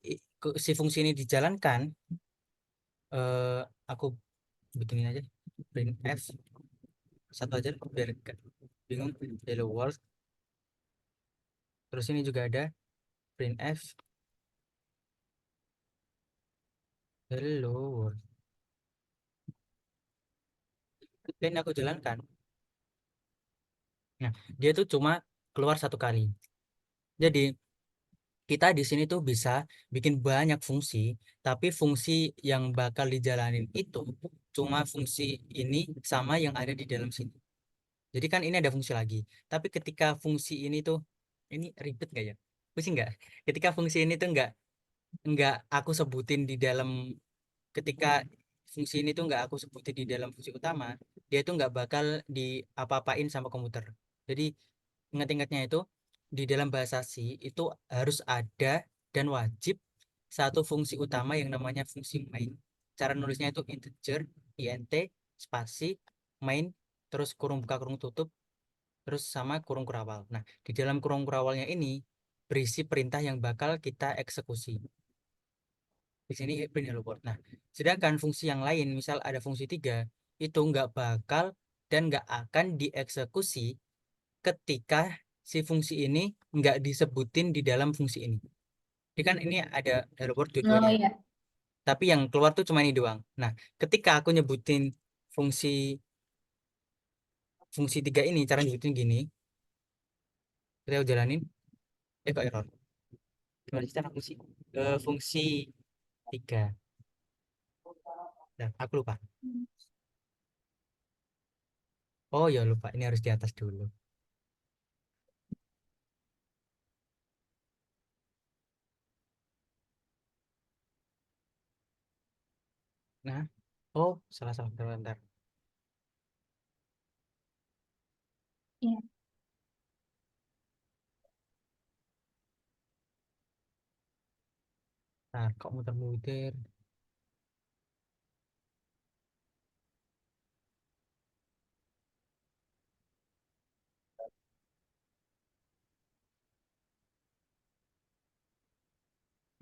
fungsi ini dijalankan, aku bikinin aja printf satu aja biar gak bingung. Hello world. Terus ini juga ada printf hello world. Dan aku jalankan. Nah, dia tuh cuma keluar satu kali. Jadi kita di sini tuh bisa bikin banyak fungsi, tapi fungsi yang bakal dijalanin itu cuma fungsi ini sama yang ada di dalam sini. Jadi kan ini ada fungsi lagi. Tapi ketika fungsi ini tuh, ini ribet nggak ya? Pusing nggak? Ketika fungsi ini tuh nggak aku sebutin di dalam, ketika fungsi ini tuh nggak aku sebutin di dalam fungsi utama, dia tuh nggak bakal diapa-apain sama komputer. Jadi ingat-ingatnya itu di dalam bahasa C itu harus ada dan wajib satu fungsi utama yang namanya fungsi main. Cara nulisnya itu integer, int, spasi, main, terus kurung buka kurung tutup, terus sama kurung kurawal. Nah, di dalam kurung kurawalnya ini berisi perintah yang bakal kita eksekusi. Di sini print hello world. Nah, sedangkan fungsi yang lain, misal ada fungsi 3, itu nggak bakal dan nggak akan dieksekusi ketika si fungsi ini nggak disebutin di dalam fungsi ini. Jadi kan ini ada hello world Oh dua-duanya, iya. tapi yang keluar tuh cuma ini doang. Nah, ketika aku nyebutin fungsi fungsi 3 ini, cara nyebutin gini, kita jalanin, kok error. Gimana sih cara fungsi 3? Nah, aku lupa. Oh ya lupa, ini harus di atas dulu. Nah, oh salah salah bentar, bentar. Iya. Nah, kok muter-muter?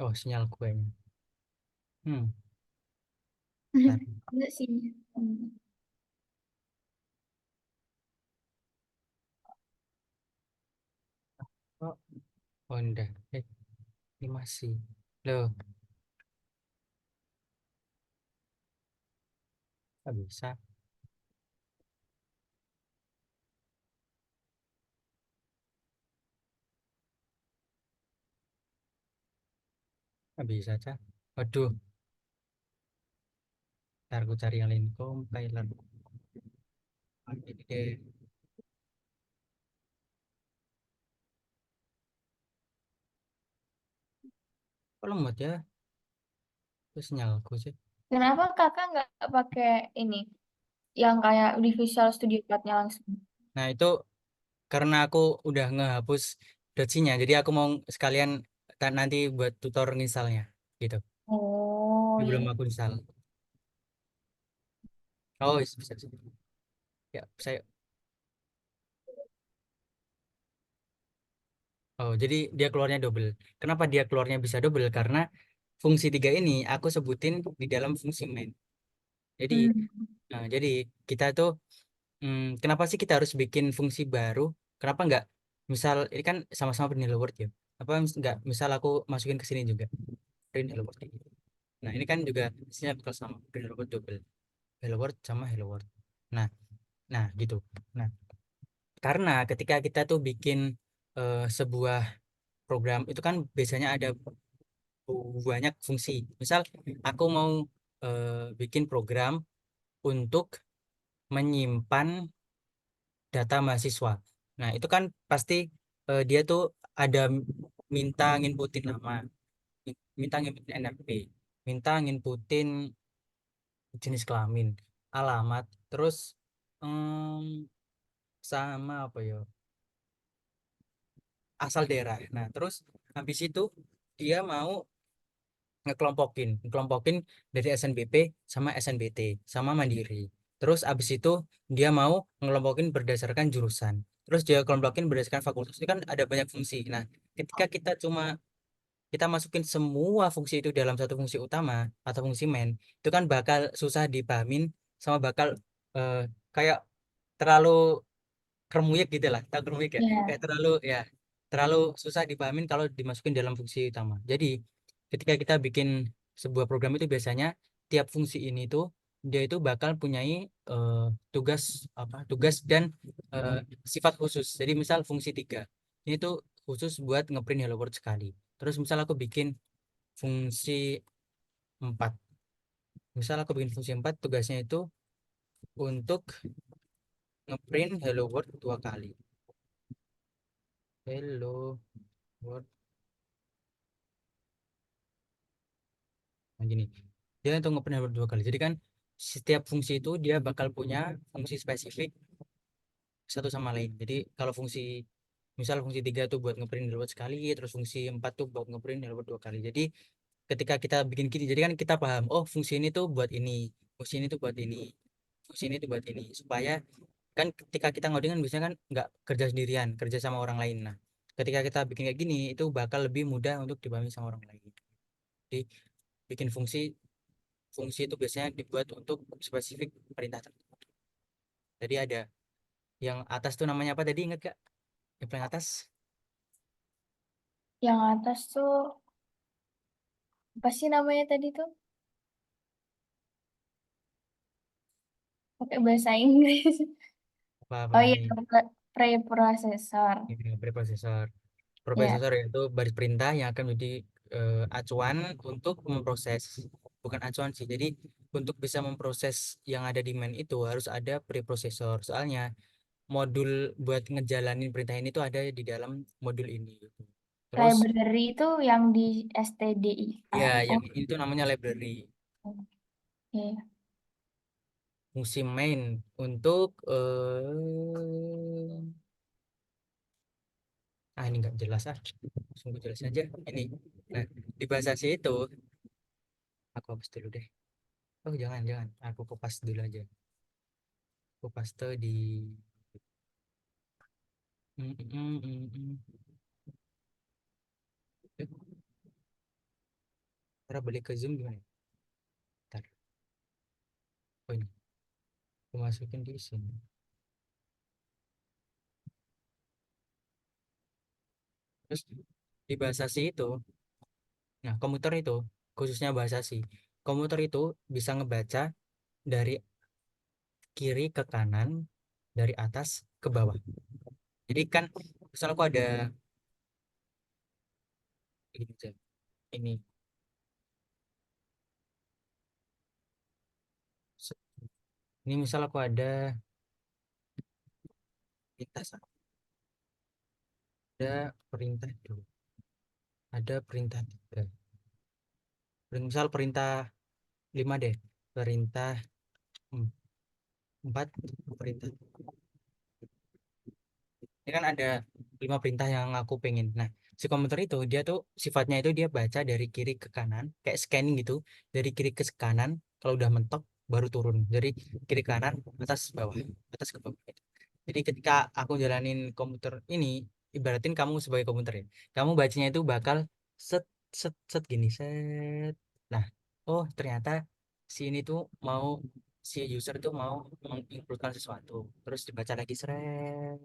Oh, sinyal gue. Hmm, bentar. Enggak sih. Hmm. Oh, oh enggak. Ini masih. Loh, nggak bisa. Nggak bisa, Cak. Waduh, ntar aku cari yang lain. Compiler. Ah, ini deh. Kok lemot ya? Terus sinyalku sih. Kenapa kakak nggak pakai ini yang kayak di Visual Studio Code-nya langsung? Nah, itu karena aku udah ngehapus dotsinya. Jadi aku mau sekalian nanti buat tutor nginstalnya. Gitu. Oh Sebelum iya. aku install. Oh, bisa, bisa. Ya, saya. Oh, jadi dia keluarnya double. Kenapa dia keluarnya bisa double? Karena fungsi 3 ini aku sebutin di dalam fungsi main. Jadi, Hmm. jadi kita tuh, kenapa sih kita harus bikin fungsi baru? Kenapa nggak, misal ini kan sama-sama print hello world ya. Apa nggak, misal aku masukin ke sini juga print hello world kayak gitu. Nah, ini kan juga isinya bakal sama print hello world double. Hello world sama hello world. Nah, nah gitu. Nah, karena ketika kita tuh bikin sebuah program itu kan biasanya ada banyak fungsi. Misal aku mau bikin program untuk menyimpan data mahasiswa. Nah, itu kan pasti dia tuh ada minta nginputin nama, minta nginputin NRP, minta nginputin jenis kelamin, alamat. terus em, sama apa ya, asal daerah. Nah terus habis itu dia mau ngekelompokin dari SNBP sama SNBT sama Mandiri. Terus abis itu dia mau ngelompokin berdasarkan jurusan. Terus dia kelompokin berdasarkan fakultas. Itu kan ada banyak fungsi. Nah, ketika kita masukin semua fungsi itu dalam satu fungsi utama atau fungsi main, itu kan bakal susah dipahamin sama bakal eh, kayak terlalu kermuyek gitu lah, tak kermuyek ya, kayak Ya, terlalu susah dipahamin kalau dimasukin dalam fungsi utama. Jadi ketika kita bikin sebuah program itu biasanya tiap fungsi ini tuh dia itu bakal punyai eh, tugas tugas dan eh, sifat khusus. Jadi misal fungsi 3 ini tuh khusus buat ngeprint hello world sekali. Terus misal aku bikin fungsi 4, misal aku bikin fungsi 4 tugasnya itu untuk ngeprint hello world 2 kali. Hello world. Nah, gini, dia untuk ngeprint hardware 2 kali. Jadi kan setiap fungsi itu dia bakal punya fungsi spesifik satu sama lain. Jadi kalau misal fungsi 3 tuh buat ngeprint hardware sekali, terus fungsi 4 tuh buat ngeprint hardware 2 kali. Jadi ketika kita bikin gini, jadi kan kita paham, oh fungsi ini tuh buat ini, fungsi ini tuh buat ini, fungsi ini tuh buat ini. Supaya kan ketika kita ngoding kan biasanya kan nggak kerja sendirian, kerja sama orang lain. Nah, ketika kita bikin kayak gini, itu bakal lebih mudah untuk dipahami sama orang lain. Jadi bikin fungsi itu biasanya dibuat untuk spesifik perintah tertentu. Jadi ada yang atas tuh namanya apa tadi, ingat gak? Yang paling atas yang atas tuh apa sih namanya tadi tuh? Pakai bahasa Inggris. apa Oh iya, ini? preprosesor. Ini preprosesor. Ya, Preprosesor yaitu baris perintah yang akan menjadi acuan untuk memproses, bukan acuan sih. Jadi untuk bisa memproses yang ada di main itu harus ada preprosesor. Soalnya modul buat ngejalanin perintah ini tuh ada di dalam modul ini gitu. Terus library itu yang di STDI ya kan. yang Oh, ini tuh namanya library. oke. Fungsi main untuk ini nggak jelas sungguh jelas aja ini. Nah, di bahasa C itu aku hapus dulu deh. Oh jangan jangan, aku kupas dulu aja. Aku paste di mm, mm, mm, mm, mm. Eh, cara balik ke Zoom gimana ya? Ntar. Oh ini aku masukin di sini. Terus di bahasa C itu, nah komputer itu khususnya bahasa C, komputer itu bisa ngebaca dari kiri ke kanan, dari atas ke bawah. Jadi kan misal aku ada ini aja, ini ini misal aku perintah ada perintah dua, ada perintah tiga, misal perintah 5 deh, perintah 4, perintah. Ini kan ada 5 perintah yang aku pengen. Nah, si komputer itu dia tuh sifatnya itu dia baca dari kiri ke kanan, kayak scanning gitu, dari kiri ke kanan, kalau udah mentok baru turun. Dari kiri ke kanan, atas bawah, atas ke bawah. Jadi ketika aku jalanin komputer ini, ibaratin kamu sebagai komputer ya. Kamu bacanya itu bakal set set set gini, set. Nah, oh ternyata si ini tuh mau si user tuh mau menginputkan sesuatu, terus dibaca lagi seret.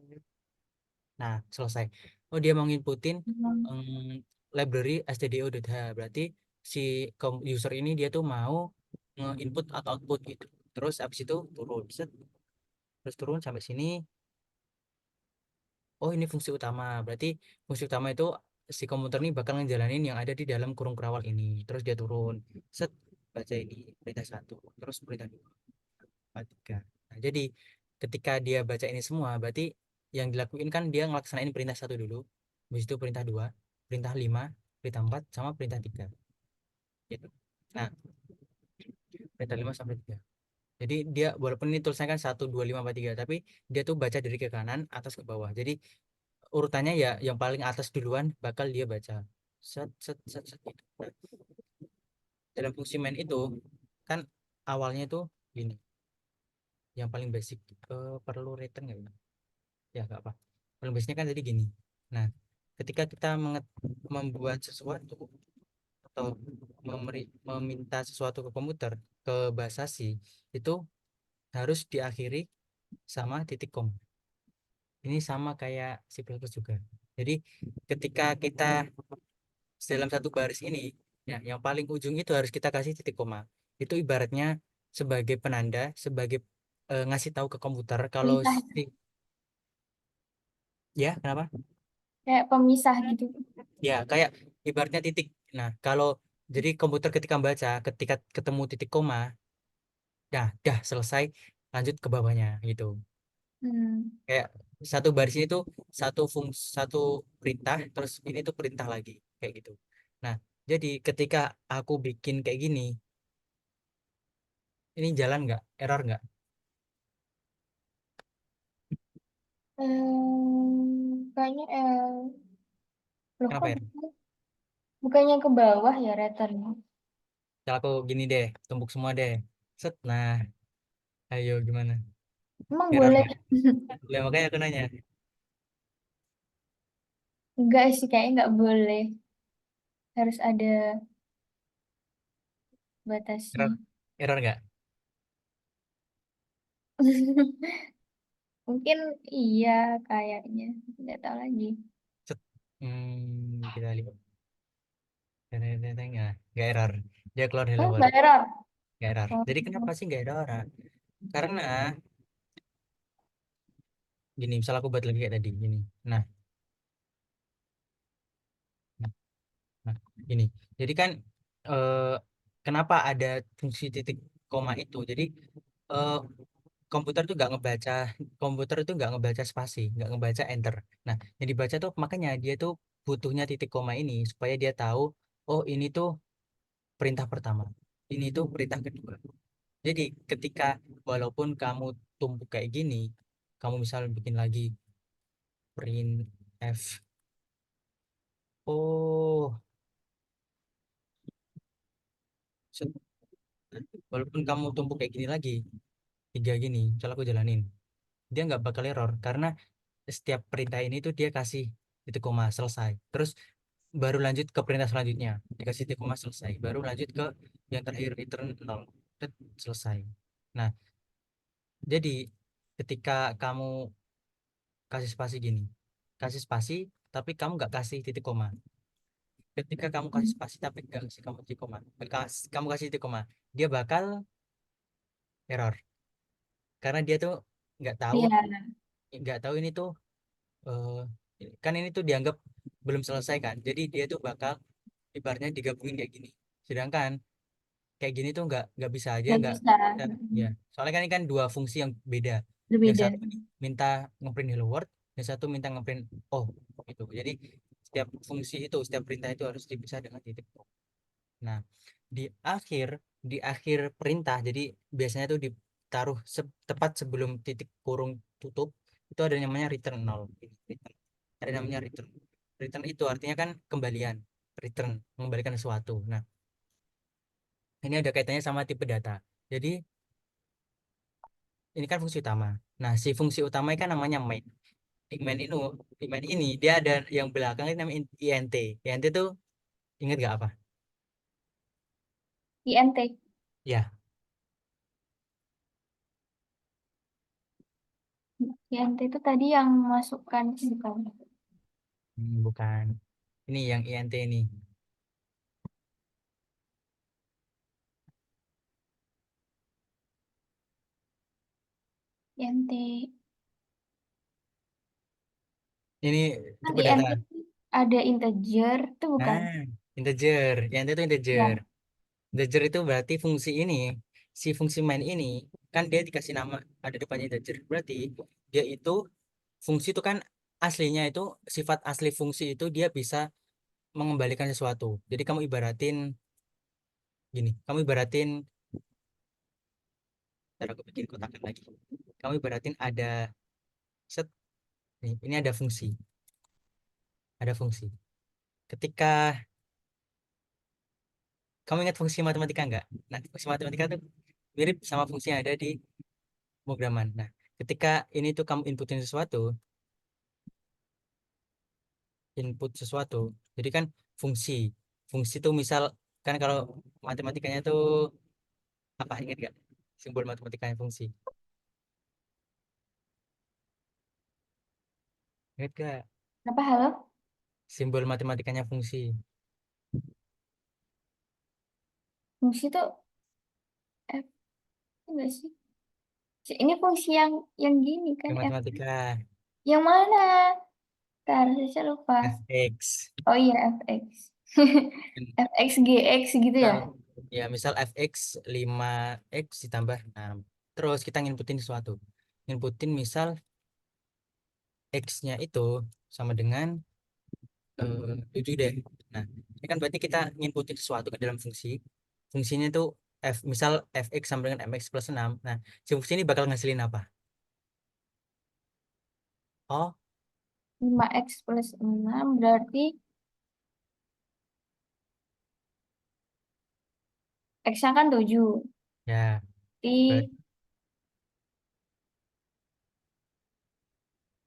Nah, selesai. Oh, dia mau nginputin Hmm. library stdio.h. Berarti si user ini dia tuh mau nge-input atau output gitu. Terus abis itu turun, set. Terus turun sampai sini. Oh, ini fungsi utama. Berarti fungsi utama itu si komputer ini bakal ngejalanin yang ada di dalam kurung kerawal ini. Terus dia turun, set, baca ini perintah 1, terus perintah 2, 4, 3. Nah, jadi ketika dia baca ini semua, berarti yang dilakuin kan dia ngelaksanain perintah 1 dulu, habis itu perintah 2, perintah 5, perintah 4, sama perintah 3. Gitu. Nah, perintah 5 sampai 3. Jadi dia walaupun ini tulisannya kan 1 2 5 4 3, tapi dia tuh baca dari ke kanan atas ke bawah. Jadi urutannya ya yang paling atas duluan bakal dia baca. Set set set set gitu. Nah, dalam fungsi main itu kan awalnya tuh gini. Yang paling basic perlu return nggak ya? Ya nggak apa. Paling basicnya kan tadi gini. Nah, ketika kita membuat sesuatu atau meminta sesuatu ke komputer ke bahasa C itu harus diakhiri sama titik koma. Ini sama kayak C++ juga. Jadi ketika kita dalam satu baris ini, ya, yang paling ujung itu harus kita kasih titik koma. Itu ibaratnya sebagai penanda, sebagai ngasih tahu ke komputer kalau Pemisah, si, ya kenapa? kayak pemisah gitu. Ya kayak ibaratnya titik. Nah kalau jadi komputer ketika baca, ketika ketemu titik koma, dah selesai, lanjut ke bawahnya gitu. Hmm. Kayak satu baris ini tuh satu perintah, terus ini tuh perintah lagi kayak gitu. Nah jadi ketika aku bikin kayak gini, ini jalan nggak, error nggak? Kayaknya loh Kenapa kok error? bukannya ke bawah ya return. Kalau aku gini deh, tumpuk semua deh, set. Nah ayo gimana, Emang error boleh? nggak? Lah, makanya aku nanya, Enggak sih, kayaknya nggak boleh. Harus ada error batasnya. error nggak? Mungkin iya kayaknya. Nggak tahu lagi. Set. Kita lihat. Nggak error, dia keluar hello Oh, world. nggak error. Nggak error. Oh, Jadi kenapa sih nggak error? Karena gini, misal aku buat lagi kayak tadi gini. Nah, nah, nah, gini. Jadi kan eh, kenapa ada fungsi titik koma itu? Jadi eh, komputer tuh nggak ngebaca, komputer itu nggak ngebaca spasi, nggak ngebaca enter. Nah, yang dibaca tuh makanya dia tuh butuhnya titik koma ini supaya dia tahu, oh ini tuh perintah pertama, ini tuh perintah kedua. Jadi ketika walaupun kamu tumpuk kayak gini, kamu misal bikin lagi print f, oh, set. Walaupun kamu tumpuk kayak gini lagi, tiga gini, misal aku jalanin, dia nggak bakal error karena setiap perintah ini tuh dia kasih titik koma selesai. Terus baru lanjut ke perintah selanjutnya, dikasih titik koma selesai. Baru lanjut ke yang terakhir return 0, set, selesai. Nah, jadi ketika kamu kasih spasi gini, kasih spasi tapi kamu nggak kasih titik koma. Ketika kamu kasih spasi tapi nggak kasih kamu titik koma, kamu kasih titik koma, dia bakal error karena dia tuh nggak tahu iya. nggak tahu ini tuh eh, kan ini tuh dianggap belum selesai kan, jadi dia tuh bakal ibaratnya digabungin kayak gini, sedangkan kayak gini tuh nggak bisa aja Nggak nggak bisa. ya, soalnya kan ini kan dua fungsi yang beda, yang Berbeda. satu minta ngeprint hello world, yang satu minta ngeprint oh gitu. Jadi setiap fungsi itu, setiap perintah itu harus dipisah dengan titik. Nah, di akhir di akhir perintah, jadi biasanya tuh ditaruh tepat sebelum titik kurung tutup, itu ada yang namanya return 0. Return. Ada namanya return. Return itu artinya kan kembalian, return, mengembalikan sesuatu. Nah, ini ada kaitannya sama tipe data. Jadi ini kan fungsi utama. Nah, si fungsi utama kan namanya main. Di main ini, dia ada yang belakang ini namanya int. Int itu ingat gak apa? INT. Ya, INT itu tadi yang masukkan bukan. bukan. Ini yang int ini. INT. Ini Kan tipe data. INT ada integer itu bukan. Nah, integer. Int itu integer. Ya, Integer itu berarti fungsi ini, si fungsi main ini, kan dia dikasih nama ada depannya integer. Berarti dia itu fungsi itu kan aslinya itu sifat asli fungsi itu dia bisa mengembalikan sesuatu. Jadi kamu ibaratin Ntar aku bikin kotakan lagi. Kamu ibaratin ada set nih, ini ada fungsi. Ada fungsi. Ketika kamu ingat fungsi matematika nggak? Nah, fungsi matematika tuh mirip sama fungsi yang ada di pemrograman. Nah, ketika ini tuh kamu input sesuatu. Jadi kan fungsi. Fungsi tuh misal kan kalau matematikanya tuh apa ingat nggak? Simbol matematikanya fungsi. Ingat nggak? Apa halo? Simbol matematikanya fungsi. Fungsi itu F enggak sih? Ini fungsi yang gini kan Yang F. matematika Yang mana? Ntar saya lupa. fx. Oh iya fx. Fx gx gitu ya? Misal, ya misal fx 5x ditambah 6. Terus kita nginputin sesuatu. Nginputin misal x-nya itu sama dengan 7 deh. Nah, ini kan berarti kita nginputin sesuatu ke dalam fungsi. Fungsinya itu misal fx sama dengan mx plus 6. Nah, si fungsi ini bakal ngasilin apa? Oh, 5x plus 6 berarti x-nya kan 7. ya. Berarti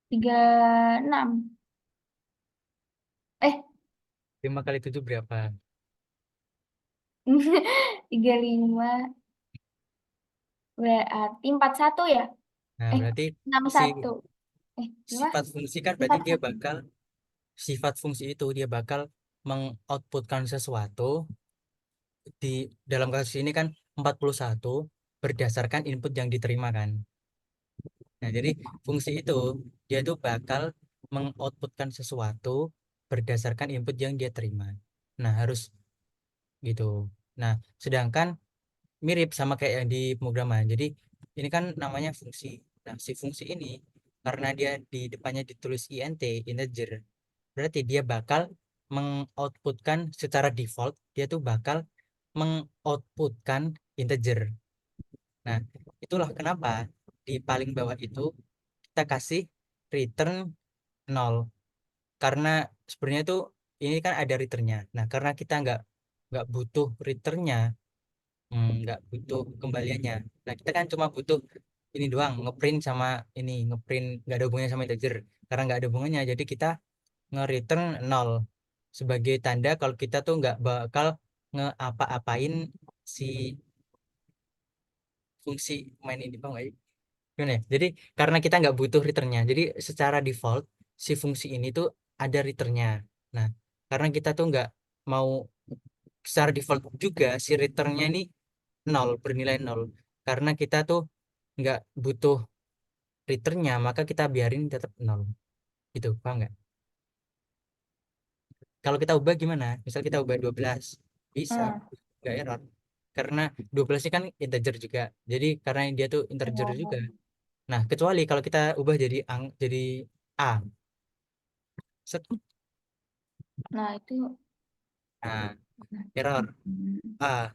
Di 36. Eh, 5 kali 7 berapa? 35 berarti 41 ya? Nah, Eh, berarti enam si satu berapa? sifat fungsi kan berarti dia 41. bakal sifat fungsi itu dia bakal mengoutputkan sesuatu di dalam kasus ini kan 41 berdasarkan input yang diterima kan. Nah, jadi fungsi itu dia tuh bakal mengoutputkan sesuatu berdasarkan input yang dia terima. Nah, harus gitu. Nah, sedangkan mirip sama kayak yang di pemrograman. Jadi ini kan namanya fungsi. Nah, si fungsi ini karena dia di depannya ditulis int, integer, berarti dia bakal mengoutputkan secara default, dia tuh bakal mengoutputkan integer. Nah, itulah kenapa di paling bawah itu kita kasih return 0 karena sebenarnya tuh ini kan ada returnnya. Nah, karena kita nggak butuh returnnya, nggak butuh kembaliannya. Nah, kita kan cuma butuh ini doang, ngeprint sama ini, ngeprint nggak ada hubungannya sama integer. Karena nggak ada hubungannya, jadi kita nge-return 0 sebagai tanda kalau kita tuh nggak bakal nge-apa-apain si fungsi main ini, bang. Gimana ya? Jadi karena kita nggak butuh returnnya, jadi secara default si fungsi ini tuh ada returnnya. Nah, karena kita tuh nggak mau secara default juga si returnnya ini nol, bernilai nol. Karena kita tuh nggak butuh returnnya, maka kita biarin tetap nol. Itu, paham nggak? Kalau kita ubah gimana? Misal kita ubah 12, bisa, Hmm. nggak error. Karena 12 ini kan integer juga. Jadi karena dia tuh integer juga. Oh. Nah, kecuali kalau kita ubah jadi A. Set. Nah, itu Nah, error A.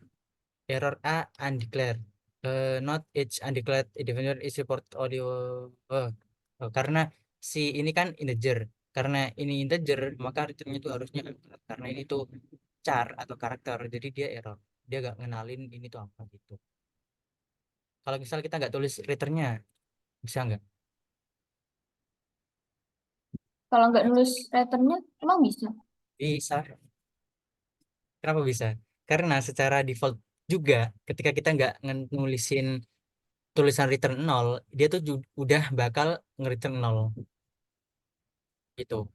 Error A undeclared. Not each undeclared individual is report audio. Oh, karena si ini kan integer. Karena ini integer, maka returnnya itu harusnya angka. Karena ini tuh char atau karakter. Jadi dia error. Dia gak ngenalin ini tuh apa gitu. Kalau misal kita nggak tulis returnnya, bisa nggak? kalau nggak nulis returnnya emang bisa. Bisa. Kenapa bisa? Karena secara default juga ketika kita nggak nulisin tulisan return 0, dia tuh udah bakal nge-return 0 gitu.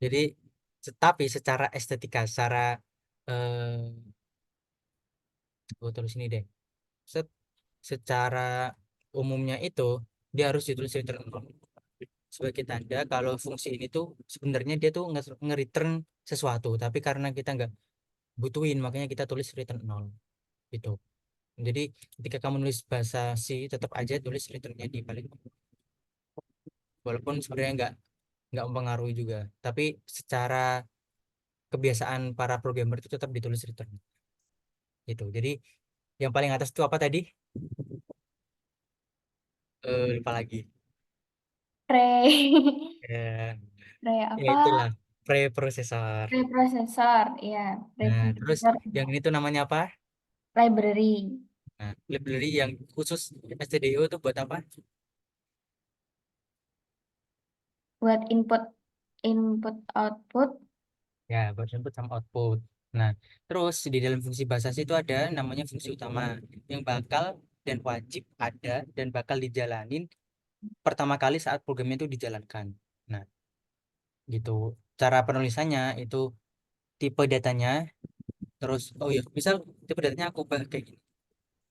Jadi tapi secara estetika, secara gue tulis ini deh. Secara umumnya itu dia harus ditulis return 0 sebagai tanda kalau fungsi ini tuh sebenarnya dia tuh nge-return sesuatu, tapi karena kita nggak butuhin makanya kita tulis return 0 gitu. Jadi ketika kamu nulis bahasa C tetap aja tulis returnnya di balik, walaupun sebenarnya nggak mempengaruhi juga, tapi secara kebiasaan para programmer itu tetap ditulis return gitu. Jadi yang paling atas itu apa tadi? Lupa lagi. Pre, Ya, pre ya apa? itulah preprosesor. Preprosesor, ya, Nah, terus preprosesor, yang ini tuh namanya apa? library Nah, library yang khusus STDO itu buat apa? buat input input output. Ya, buat input sama output. Nah, terus di dalam fungsi bahasa C itu ada namanya fungsi utama yang bakal dan wajib ada dan bakal dijalanin pertama kali saat programnya itu dijalankan. Nah, gitu. Cara penulisannya itu tipe datanya, terus oh ya, misal tipe datanya aku ubah kayak gini.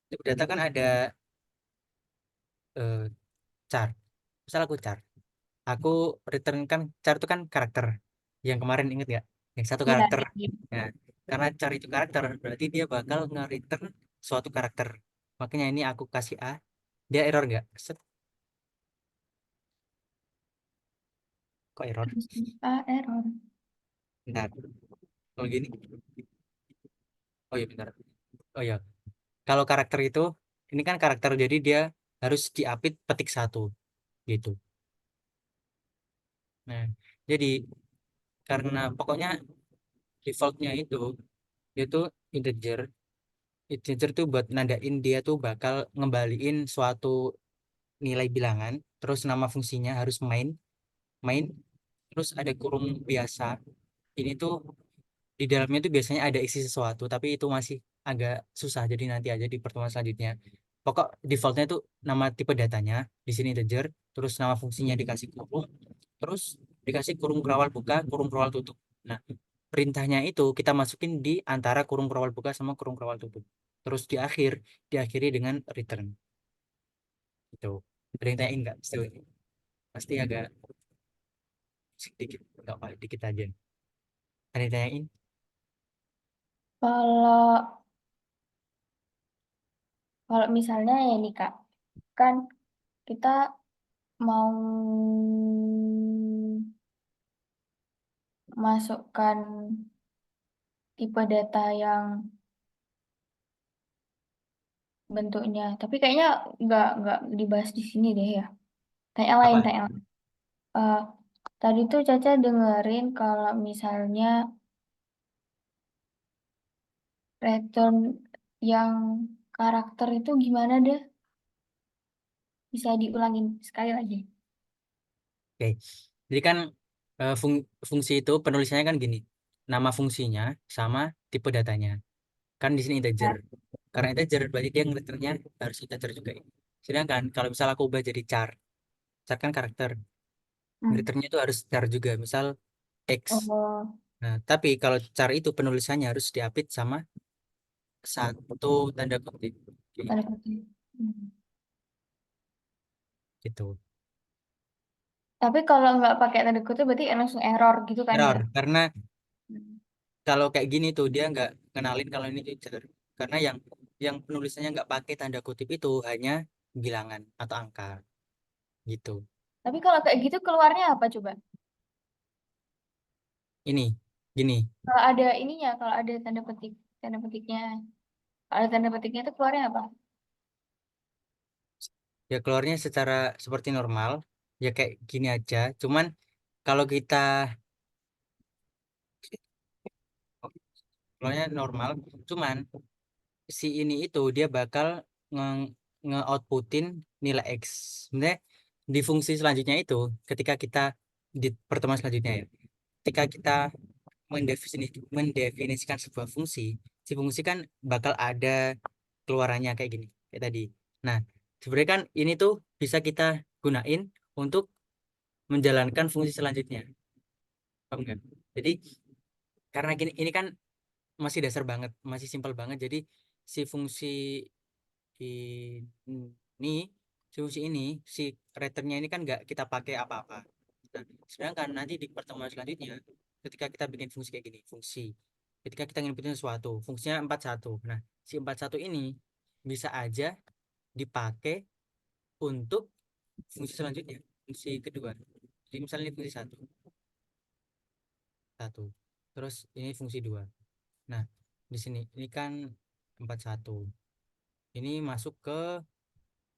Tipe data kan ada eh, char. Misal aku char. Aku return kan char itu kan karakter. Yang kemarin inget nggak? Yang satu Iya, karakter. iya. Nah, karena char itu karakter, berarti dia bakal nge-return suatu karakter. Makanya ini aku kasih A, dia error nggak? Set, kok error? Error. Bentar. Kalau gini, oh iya bentar. Oh iya, kalau karakter itu, ini kan karakter, jadi dia harus diapit petik satu, gitu. Nah, jadi karena pokoknya defaultnya itu integer. Integer tuh buat nandain dia tuh bakal ngembaliin suatu nilai bilangan, terus nama fungsinya harus main, main, terus ada kurung biasa. Ini tuh di dalamnya tuh biasanya ada isi sesuatu, tapi itu masih agak susah. Jadi nanti aja di pertemuan selanjutnya. Pokok defaultnya tuh nama tipe datanya di sini integer, terus nama fungsinya dikasih kurung, terus dikasih kurung berawal buka, kurung berawal tutup. Nah, perintahnya itu kita masukin di antara kurung berawal buka sama kurung berawal tutup. Terus di akhir diakhiri dengan return. Itu. Ada yang tanyain nggak sejauh ini? Pasti agak sedikit, nggak apa, dikit aja. Ada yang tanyain? Kalau kalau misalnya ya nih Kak, kan kita mau masukkan tipe data yang bentuknya, tapi kayaknya nggak dibahas di sini deh ya. Tanya lain, Apa? tanya lain. Eh, tadi tuh Caca dengerin kalau misalnya return yang karakter itu gimana deh? Bisa diulangin sekali lagi. Oke. Jadi kan fungsi itu penulisannya kan gini. Nama fungsinya sama tipe datanya. Kan di sini integer. Ya. Karena integer berarti dia ngereturnnya harus integer juga. Sedangkan kalau misal aku ubah jadi char, char kan karakter. Hmm. Ngereturnnya itu harus char juga. Misal X. Oh, Nah, tapi kalau char itu penulisannya harus diapit sama satu tanda kutip. tanda kutip. Hmm. Gitu. Tapi kalau nggak pakai tanda kutip berarti langsung error gitu kan ya? Error. Karena Hmm. kalau kayak gini tuh dia nggak kenalin kalau ini teacher karena yang penulisannya nggak pakai tanda kutip itu hanya bilangan atau angka gitu. Tapi kalau kayak gitu keluarnya apa coba? Ini gini Kalau ada ininya, kalau ada tanda petiknya, kalau ada tanda petiknya itu keluarnya apa? ya keluarnya secara seperti normal ya kayak gini aja cuman kalau kita keluarnya normal cuman si ini itu dia bakal nge, nge-outputin nilai X sebenarnya di fungsi selanjutnya itu ketika kita di pertemuan selanjutnya ya ketika kita mendefinisikan sebuah fungsi, si fungsi kan bakal ada keluarannya kayak gini, kayak tadi. Nah, sebenarnya kan ini tuh bisa kita gunain untuk menjalankan fungsi selanjutnya. Paham nggak? Jadi karena gini, ini kan masih dasar banget, masih simpel banget. Jadi si fungsi ini, si fungsi ini, si returnnya ini kan nggak kita pakai apa-apa. Nah, sedangkan nanti di pertemuan selanjutnya, ketika kita bikin fungsi kayak gini, fungsi, ketika kita nginputin sesuatu, fungsinya 41. Nah, si 41 ini bisa aja dipakai untuk fungsi selanjutnya, fungsi kedua. Jadi misalnya ini fungsi satu, satu. Terus ini fungsi dua. Nah, di sini ini kan 41. Ini masuk ke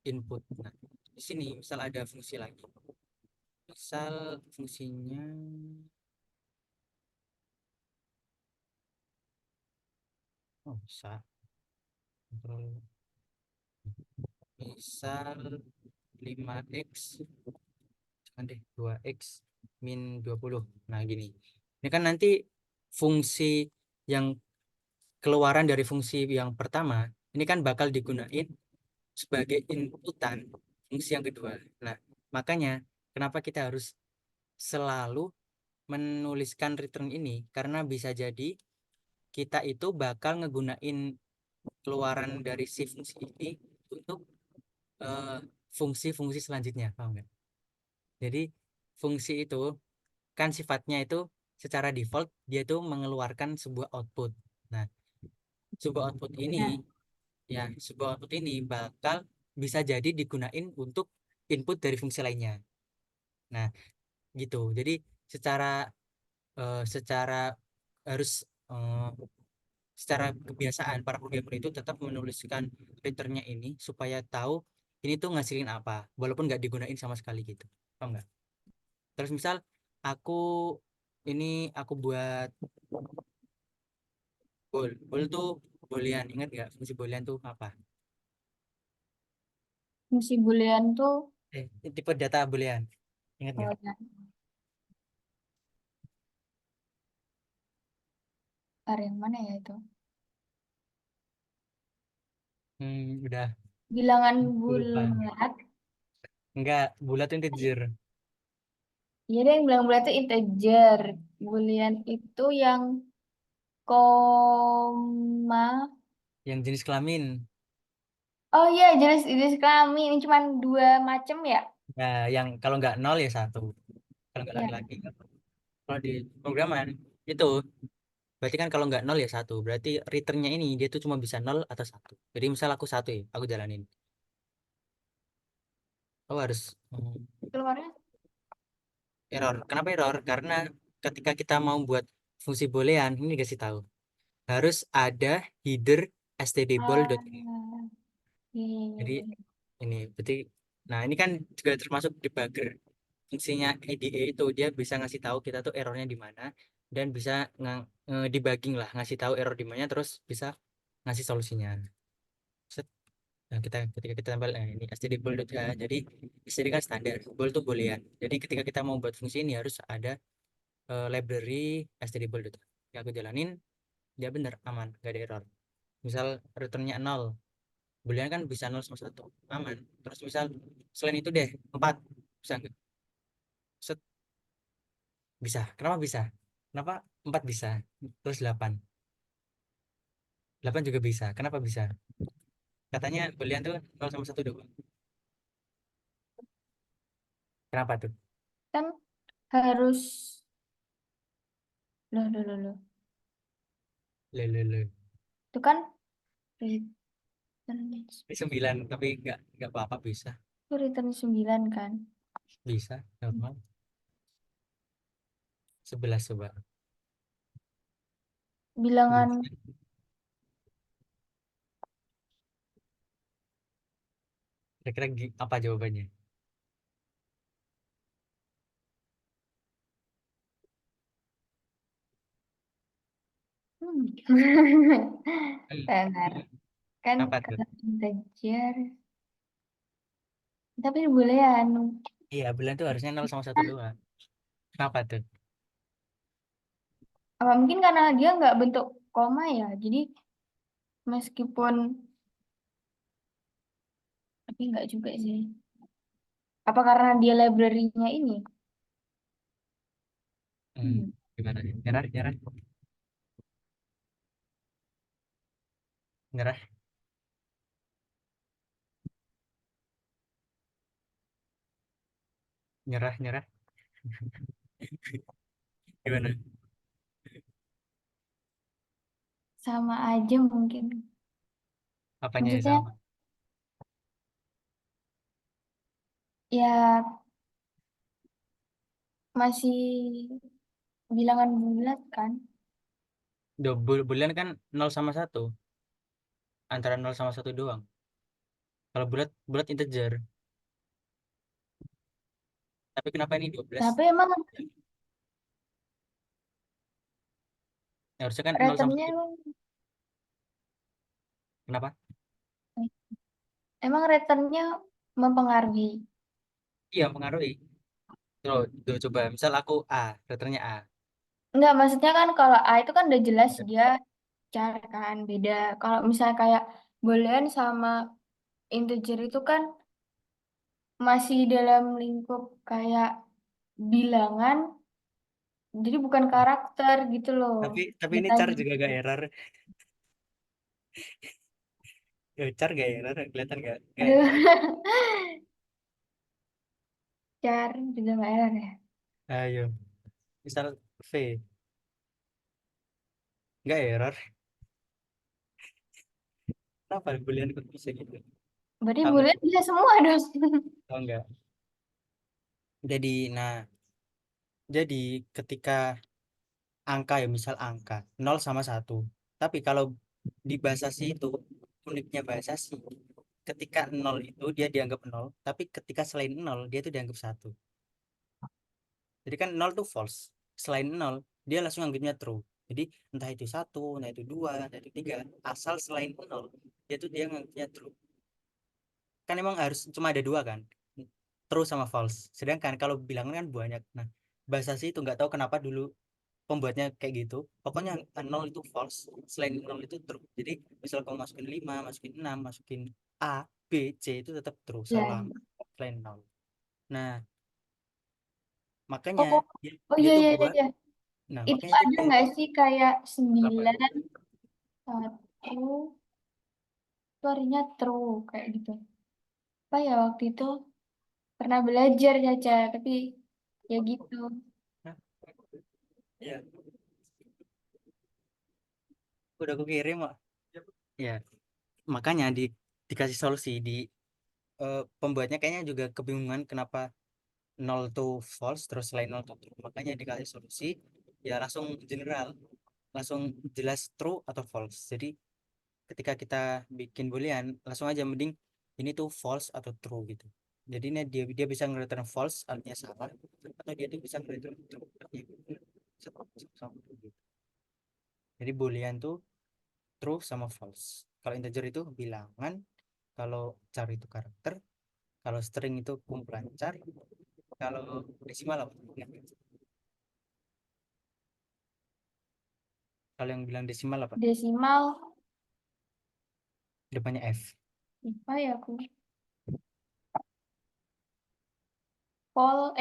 input. Nah, di sini misal ada fungsi lagi. Misal fungsinya bisa kontrol misal 5x jangan deh 2x min 20. Nah, gini. Ini kan nanti fungsi yang keluaran dari fungsi yang pertama ini kan bakal digunain sebagai inputan fungsi yang kedua. Nah, makanya kenapa kita harus selalu menuliskan return ini karena bisa jadi kita itu bakal ngegunain keluaran dari si fungsi ini untuk eh, fungsi-fungsi selanjutnya, paham nggak? Jadi fungsi itu kan sifatnya itu secara default dia itu mengeluarkan sebuah output. Nah, sebuah output ini Nah, ya sebuah output ini bakal bisa jadi digunain untuk input dari fungsi lainnya. Nah, gitu. Jadi secara secara harus eh, secara kebiasaan para programmer itu tetap menuliskan returnnya ini supaya tahu ini tuh ngasilin apa walaupun nggak digunain sama sekali gitu, paham nggak? Terus misal aku ini aku buat bol tuh boolean, ingat nggak fungsi boolean tuh apa? fungsi boolean tuh Tipe data boolean, ingat nggak? oh, ya, ada yang mana ya itu? Udah Bilangan lupa. bulat. Enggak, bulat tuh integer. Iya deh yang bilang bulat itu integer. Boolean itu yang koma. Yang jenis kelamin. Oh iya jenis kelamin ini cuma dua macam ya? Nah, yang kalau nggak nol ya satu. Kalau nggak Ya. laki-laki. Kalau di programan itu berarti kan kalau nggak nol ya satu. Berarti returnnya ini dia tuh cuma bisa nol atau satu. Jadi misal aku satu ya, aku jalanin. Aku harus Keluarnya? error. Kenapa error? Karena ketika kita mau buat fungsi boolean, ini dikasih tahu. Harus ada header Ah, stdball.ini. iya, iya, iya, Jadi iya. ini berarti nah ini kan juga termasuk debugger. Fungsinya IDE itu dia bisa ngasih tahu kita tuh errornya di mana dan bisa debugging lah, ngasih tahu error di mana terus bisa ngasih solusinya. Set. Nah, ketika kita tambah ini stdball.h, jadi std kan standar, ball tuh boolean. Jadi ketika kita mau buat fungsi ini harus ada library stdball.h. Ya aku jalanin, dia bener aman, gak ada error. Misal returnnya 0, boolean kan bisa 0 sama 1, aman. Terus misal selain itu deh 4, bisa nggak? Set, bisa. Kenapa bisa? Kenapa 4 bisa? Terus 8. 8 juga bisa. Kenapa bisa? Katanya boolean tuh 0 sama 1 doang. Kenapa tuh? Kan harus loh. Lele. Itu kan return Ini 9 tapi nggak apa-apa bisa. itu return 9 kan. Bisa normal. 11 coba. Bilangan 11. Kira-kira apa jawabannya? hmm. Bentar. Kan Apa tuh? kalau integer tapi boolean. Iya, boolean tuh harusnya 0 sama 1 doang. Kenapa tuh? Apa mungkin karena dia nggak bentuk koma ya. Jadi meskipun tapi nggak juga sih. Apa karena dia library-nya ini? Hmm, Hmm. gimana? Nyerah, nyerah, nyerah, nyerah, nyerah. Gimana? Sama aja mungkin. Apanya yang Maksudnya sama? ya masih bilangan bulat kan? Do, boolean kan 0 sama 1. Antara 0 sama 1 doang. Kalau bulat bulat integer. Tapi kenapa ini 12? Tapi emang Ya, harusnya kan 0 sama returnnya 1. emang, Kenapa? emang returnnya mempengaruhi. Iya, pengaruhi. Tuh, coba. Misal aku A, returnnya A. Enggak, maksudnya kan kalau A itu kan udah jelas dia char kan beda. Kalau misalnya kayak boolean sama integer itu kan masih dalam lingkup kayak bilangan, jadi bukan karakter gitu loh Tapi ini char datanya. juga gak error. Ya, char gak error, kelihatan gak Aduh, error. char juga nggak error ya. Ayo, misal V, gak error. Kenapa boolean kok bisa gitu? Berarti Tahu nggak? boolean bisa semua dong. Tahu nggak? Jadi ketika angka ya, misal angka 0 sama 1. Tapi kalau di bahasa C itu, uniknya bahasa C, ketika 0 itu dia dianggap 0, tapi ketika selain 0 dia itu dianggap 1. Jadi kan 0 itu false. Selain 0 dia langsung anggapnya true. Jadi entah itu 1, entah itu 2, entah itu 3, asal selain 0 dia anggapnya true. Kan emang harus cuma ada dua kan, true sama false. Sedangkan kalau bilangan kan banyak. Nah, bahasa C itu nggak tahu kenapa dulu pembuatnya kayak gitu. Pokoknya 0 itu false, selain 0 itu true. Jadi misal kamu masukin 5, masukin 6, masukin A, B, C itu tetap true Ya. selama selain 0. Nah, makanya Oh, dia, oh dia iya tuh iya iya. buat, Iya. nah Itu makanya ada dia nggak sih kayak apa? 9 1 itu artinya true kayak gitu. Apa ya waktu itu pernah belajar Caca, tapi ya gitu. Hah? Ya, udah aku kirim kok. Ya, makanya dikasih solusi pembuatnya kayaknya juga kebingungan kenapa 0 itu false terus selain 0 itu true. Makanya dikasih solusi ya langsung general, langsung jelas true atau false. Jadi ketika kita bikin boolean langsung aja mending ini tuh false atau true gitu. Jadi ini dia dia bisa nge-return false artinya salah, atau dia tuh bisa nge-return true artinya sama gitu. Jadi boolean tuh true sama false. Kalau integer itu bilangan, kalau char itu karakter, kalau string itu kumpulan char, kalau desimal apa? Kalau yang bilang desimal apa? Desimal, Depannya F. apa ya aku? Pol,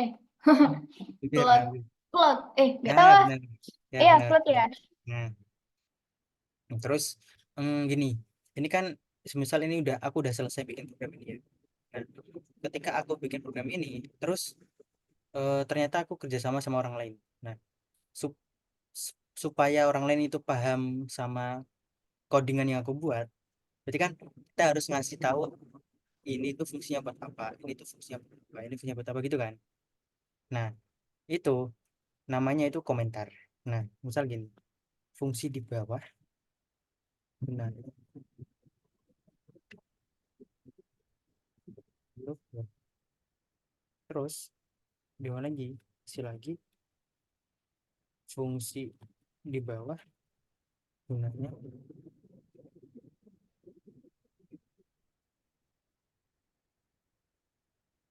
Hampir, plot, hampir. plot, nggak tahu Ya, lah. benar. Ya, Iya, benar. plot ya. Nah, terus gini, ini kan semisal ini aku udah selesai bikin program ini ya. Nah, ketika aku bikin program ini, terus ternyata aku kerjasama sama orang lain. Nah, sup- supaya orang lain itu paham sama codingan yang aku buat, berarti kan kita harus ngasih tahu ini tuh fungsinya buat apa, ini tuh fungsinya buat apa, ini fungsinya buat apa gitu kan. Nah, itu namanya itu komentar. Nah, misal gini, fungsi di bawah, benar. Terus di mana lagi? Isi lagi fungsi di bawah gunanya.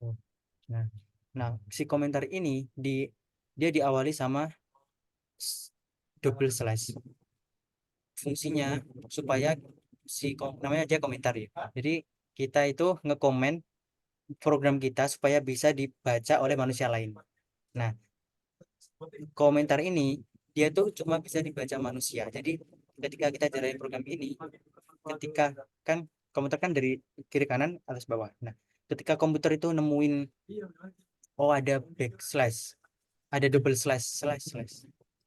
Oh, Nah, nah si komentar ini dia diawali sama double slash. Fungsinya supaya namanya aja komentar ya. Jadi kita itu ngekomen program kita supaya bisa dibaca oleh manusia lain. Nah, komentar ini dia tuh cuma bisa dibaca manusia. Jadi ketika kita jalanin program ini, ketika kan komputer kan dari kiri kanan atas bawah. Nah, ketika komputer itu nemuin oh ada backslash, ada double slash, slash, slash.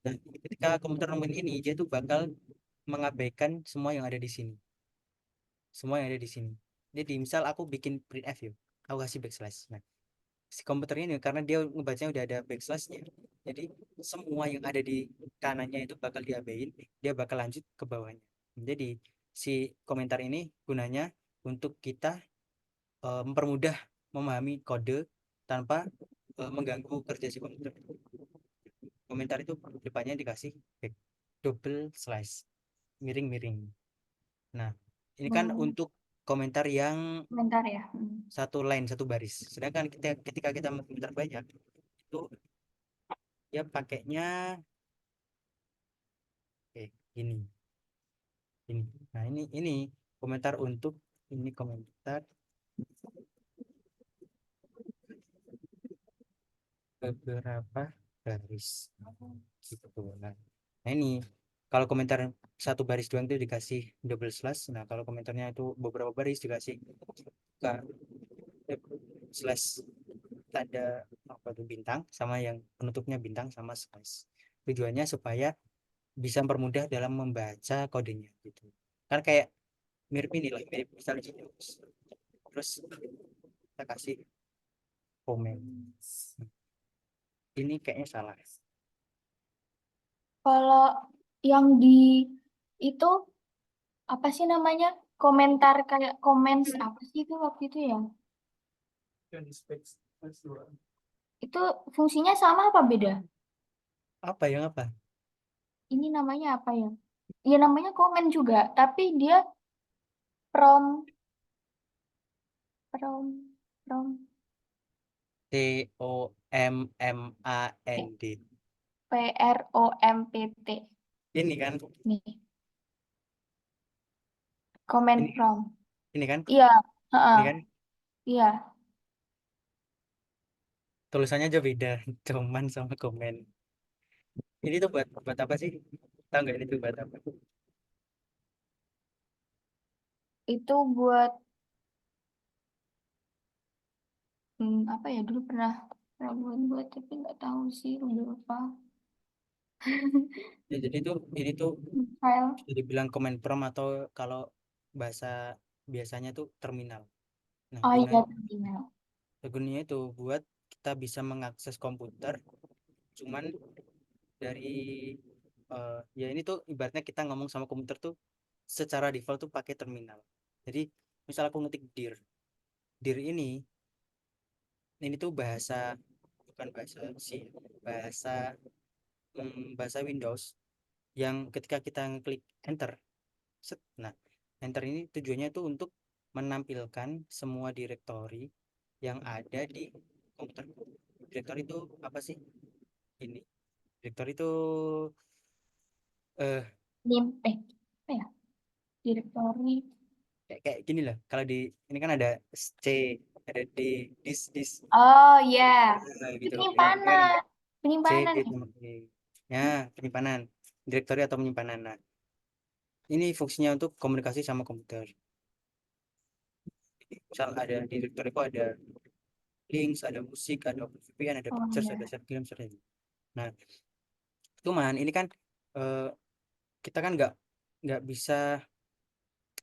Nah, ketika komputer nemuin ini, dia tuh bakal mengabaikan semua yang ada di sini. Semua yang ada di sini. Jadi misal aku bikin printf yuk, aku kasih backslash. Nah, si komputer ini karena dia ngebacanya udah ada backslashnya, jadi semua yang ada di kanannya itu bakal diabain, dia bakal lanjut ke bawahnya. Jadi si komentar ini gunanya untuk kita mempermudah memahami kode tanpa mengganggu kerja si komputer. Komentar itu depannya dikasih double slash, miring-miring. Nah, ini kan Hmm, untuk komentar yang komentar ya. satu line, satu baris. Sedangkan ketika kita mau komentar banyak, itu ya pakainya gini, ini. Nah, ini komentar untuk ini komentar beberapa baris gitu. Nah, ini kalau komentar satu baris doang itu dikasih double slash. Nah, kalau komentarnya itu beberapa baris dikasih slash tanda apa tuh bintang sama yang penutupnya bintang sama slash. Tujuannya supaya bisa mempermudah dalam membaca kodenya gitu. Kan kayak mirip ini lah, mirip misalnya Linux. Terus kita kasih komen. Ini kayaknya salah. Kalau yang di itu apa sih namanya? Komentar kayak comments apa sih itu waktu itu ya? Itu fungsinya sama apa beda? Apa yang apa? Ini namanya apa ya? Ya namanya komen juga, tapi dia prom prom COMMAND. PROMPT. Ini kan, Nih, comment ini prompt. ini kan, Iya, heeh, ini kan iya. tulisannya aja beda, cuman sama komen. Ini tuh buat buat apa sih? Tahu nggak ini tuh buat apa? Itu buat apa ya dulu pernah pernah buat tapi nggak tahu sih udah lupa. Ya, jadi tuh ini tuh File. bisa dibilang comment prompt atau kalau bahasa biasanya tuh terminal. Nah, Oh dengan iya terminal. gunanya itu buat kita bisa mengakses komputer, cuman dari ya ini tuh ibaratnya kita ngomong sama komputer tuh secara default tuh pakai terminal. Jadi misal aku ngetik dir ini tuh bahasa bukan bahasa sih, bahasa bahasa Windows yang ketika kita ngeklik enter, set, nah enter ini tujuannya tuh untuk menampilkan semua direktori yang ada di komputer. Direktori itu apa sih? Ini direktori itu eh Nim, apa ya? Directory. kayak gini lah. Kalau di ini kan ada C, ada D, dis Oh iya, itu gitu. Ini kan ada penyimpanan. C, Penyimpanan. D, sama E. Ya, penyimpanan, direktori atau penyimpanan. Nah, ini fungsinya untuk komunikasi sama komputer. Misal ada di direktori itu ada links, ada musik, ada VPN, ada Oh pictures, ada iya. short film, short film. Nah, cuman ini kan eh, kita kan nggak bisa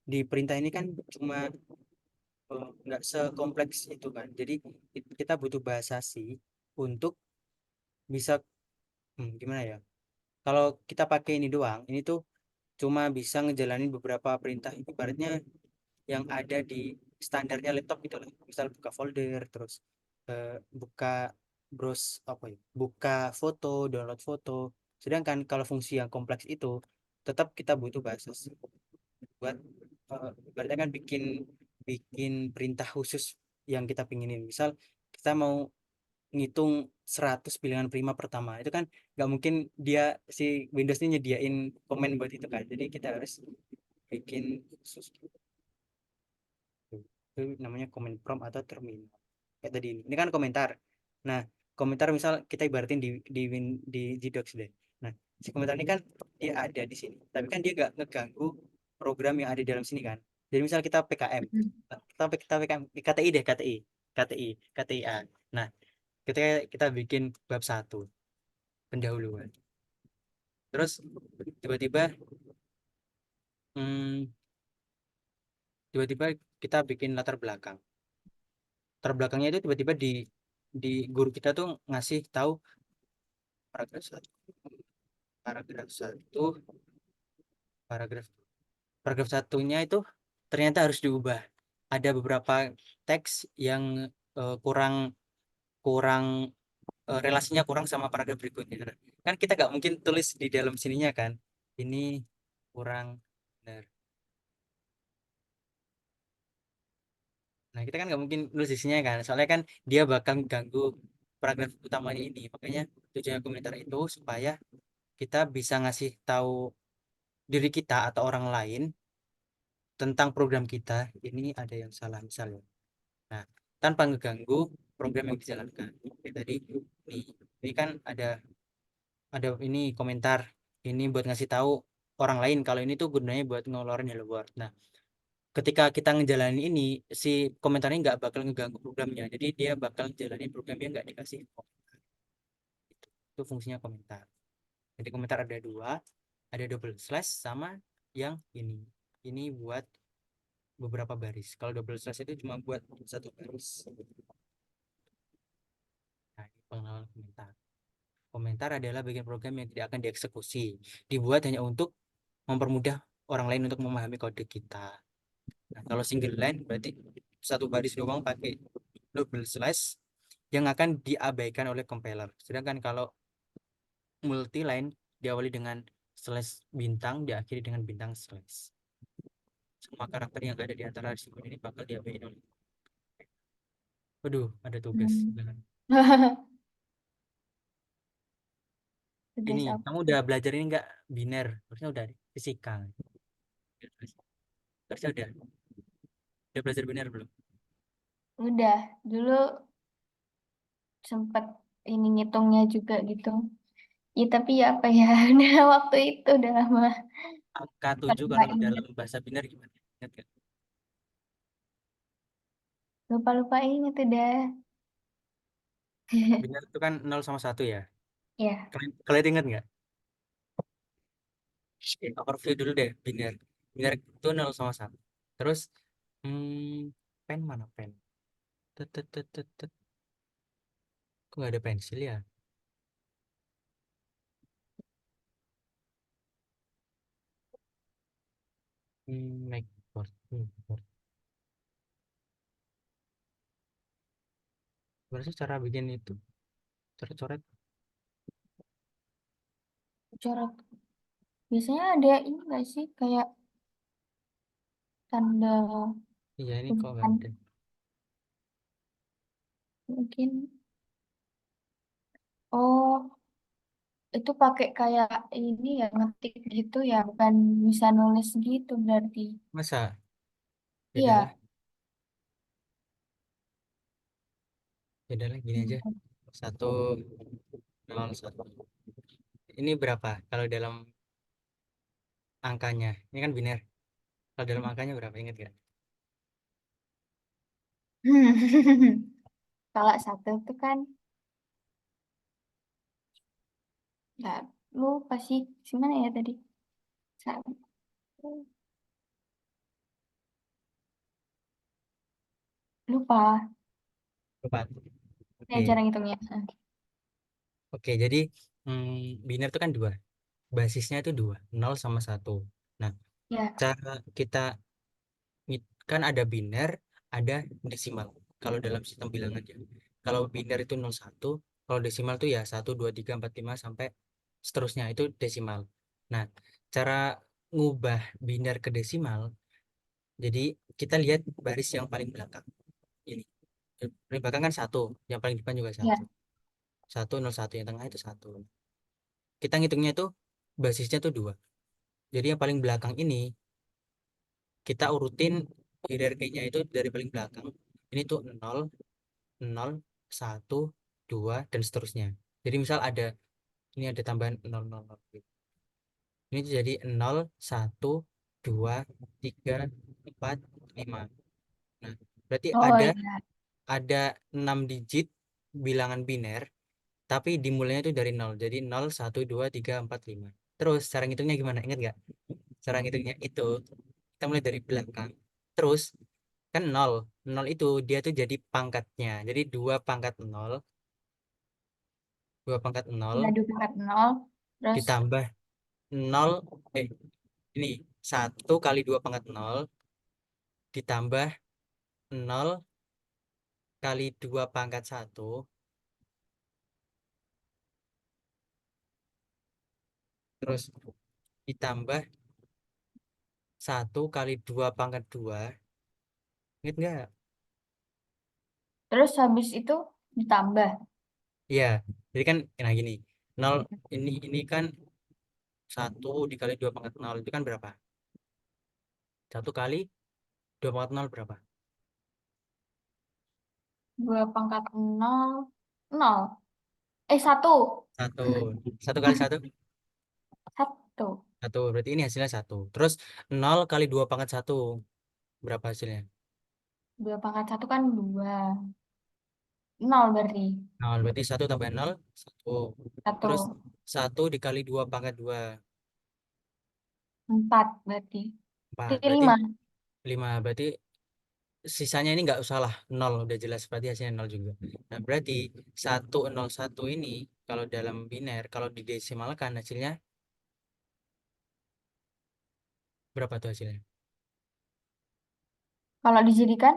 di perintah ini kan cuma nggak sekompleks itu kan. Jadi kita butuh bahasa sih untuk bisa gimana ya? Kalau kita pakai ini doang, ini tuh cuma bisa ngejalanin beberapa perintah ibaratnya yang ada di standarnya laptop gitu lah. Misal buka folder, terus buka browse apa ya? Buka foto, download foto. Sedangkan kalau fungsi yang kompleks itu tetap kita butuh bahasa sih buat ibaratnya kan bikin bikin perintah khusus yang kita pinginin. Misal kita mau ngitung 100 bilangan prima pertama itu kan nggak mungkin dia si Windows ini nyediain komen buat itu kan, jadi kita harus bikin khusus itu namanya comment prompt atau terminal kayak tadi ini kan komentar. Nah, komentar misal kita ibaratin di Docs deh. Nah, si komentar ini kan dia ada di sini tapi kan dia nggak ngeganggu program yang ada di dalam sini kan. Jadi misal kita PKM, Mm. kita PKM KTI deh, KTI A. Nah, kita bikin bab satu pendahuluan, terus tiba-tiba hmm, tiba-tiba kita bikin latar belakangnya itu tiba-tiba di guru kita tuh ngasih tahu paragraf satu paragraf satu paragraf paragraf satunya itu ternyata harus diubah. ada beberapa teks yang kurang kurang relasinya kurang sama paragraf berikutnya. Kan kita nggak mungkin tulis di dalam sininya kan. Ini kurang benar. Nah, kita kan nggak mungkin nulis di sininya kan. Soalnya kan dia bakal ganggu paragraf utamanya ini. Makanya tujuannya komentar itu supaya kita bisa ngasih tahu diri kita atau orang lain tentang program kita. Ini ada yang salah misalnya. Nah, tanpa ngeganggu program yang dijalankan. Oke, tadi ini kan ada ini komentar ini buat ngasih tahu orang lain kalau ini tuh gunanya buat ngeluarin hello world. Nah, ketika kita ngejalanin ini si komentarnya nggak bakal ngeganggu programnya, jadi dia bakal ngejalanin programnya nggak dikasih komentar. Itu fungsinya komentar. Jadi komentar ada dua, ada double slash sama yang ini buat beberapa baris. Kalau double slash itu cuma buat satu baris. Nah, ini pengenalan komentar. Komentar adalah bagian program yang tidak akan dieksekusi, dibuat hanya untuk mempermudah orang lain untuk memahami kode kita. Nah, kalau single line berarti satu baris doang pakai double slash yang akan diabaikan oleh compiler. Sedangkan kalau multi line diawali dengan slash bintang, diakhiri dengan bintang slash. Semua karakter yang ada di antara simbol ini bakal diabaikan oleh. Waduh, ada tugas. Hmm. Ini, Tugas apa? kamu udah belajar ini nggak biner? Harusnya udah fisika. Harusnya udah belajar biner belum? Udah, dulu sempat ini ngitungnya juga gitu. Ya tapi ya apa ya, udah waktu itu udah lama. Angka Kalau 7 nggak kalau inget, dalam bahasa biner gimana? Ingat nggak? lupa-lupa inget udah. Biner itu kan 0 sama 1 ya. Ya, Kalian ingat nggak? Overview dulu deh biner. Biner itu 0 sama 1. Terus pen mana pen? Tet, tet, tet, tet, tet. Kok nggak ada pensil ya? Make board. Board. Gimana sih cara bikin itu? Coret-coret. coret. Biasanya ada ini nggak sih kayak tanda Iya ini kok nggak tulisan ada. mungkin. Oh, itu pakai kayak ini ya ngetik gitu ya, bukan bisa nulis gitu berarti. Masa? Ya udahlah, Iya. ya udahlah gini aja. 1, 0, 1. Ini berapa? Kalau dalam angkanya, ini kan biner. Kalau dalam angkanya berapa? Ingat gak? Kalau satu itu kan nggak, lu pasti gimana ya tadi? Satu. Lupa. Empat. Ya Oke, cara ngitungnya. oke. Jadi biner itu kan dua. Basisnya itu dua, 0 sama 1. Nah, Ya. cara kita kan ada biner, ada desimal. Kalau dalam sistem bilangan ya. Kalau biner itu 0, 1, kalau desimal itu ya 1, 2, 3, 4, 5 sampai seterusnya itu desimal. Nah, cara ngubah biner ke desimal, jadi kita lihat baris yang paling belakang. Ini. Paling belakang kan 1, yang paling depan juga Ya. 1. 1, 0, 1, yang tengah itu 1. Kita ngitungnya itu basisnya tuh 2. Jadi yang paling belakang ini kita urutin hierarkinya itu dari paling belakang. Ini tuh 0, 0, 1, 2 dan seterusnya. Jadi misal ada ini ada tambahan 0, 0, 0. Ini tuh jadi 0, 1, 2, 3, 4, 5. Nah, berarti Oh ada ya. ada 6 digit bilangan biner tapi dimulainya itu dari 0. Jadi 0, 1, 2, 3, 4, 5. Terus cara ngitungnya gimana? Ingat nggak? Cara ngitungnya itu kita mulai dari belakang. Terus kan 0. 0 itu dia tuh jadi pangkatnya. Jadi 2 pangkat 0, 2 pangkat 0 Ngadu pangkat nol. Terus ditambah 0 eh ini 1 kali 2 pangkat 0 ditambah nol kali 2 pangkat satu, terus ditambah satu kali 2 pangkat 2. Ingat nggak? Terus habis itu ditambah. Iya, jadi kan nah gini, nol ini kan satu dikali 2 pangkat nol itu kan berapa? Satu kali 2 pangkat nol berapa? 2 pangkat 0, 0. Satu. Satu. Satu kali satu? Satu. Satu. Berarti ini hasilnya satu. Terus nol kali 2 pangkat satu berapa hasilnya? 2 pangkat 1 kan 2. 0 berarti. Nol. Berarti satu tambah nol, satu. Terus Satu. satu dikali 2 pangkat 2 4 berarti. empat. Berarti Berarti 5. 5. Berarti sisanya ini nggak usah lah. Nol. Udah jelas. Berarti hasilnya nol juga. Nah, berarti 101 ini kalau dalam biner, kalau didesimalkan hasilnya berapa tuh hasilnya? Kalau dijadikan,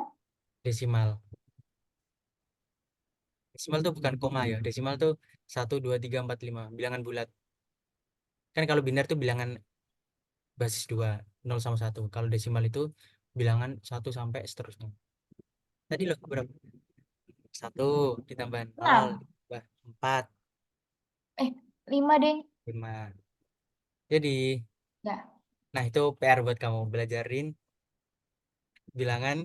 Desimal. Desimal tuh bukan koma ya. Desimal tuh satu 2 3 4 5 bilangan bulat. Kan kalau biner tuh bilangan basis 2 0 sama satu. Kalau desimal itu bilangan satu sampai seterusnya. Tadi loh berapa? Satu ditambah nol 6. ditambah 4 Eh, 5 deh. 5. Jadi, Ya. nah itu PR buat kamu belajarin bilangan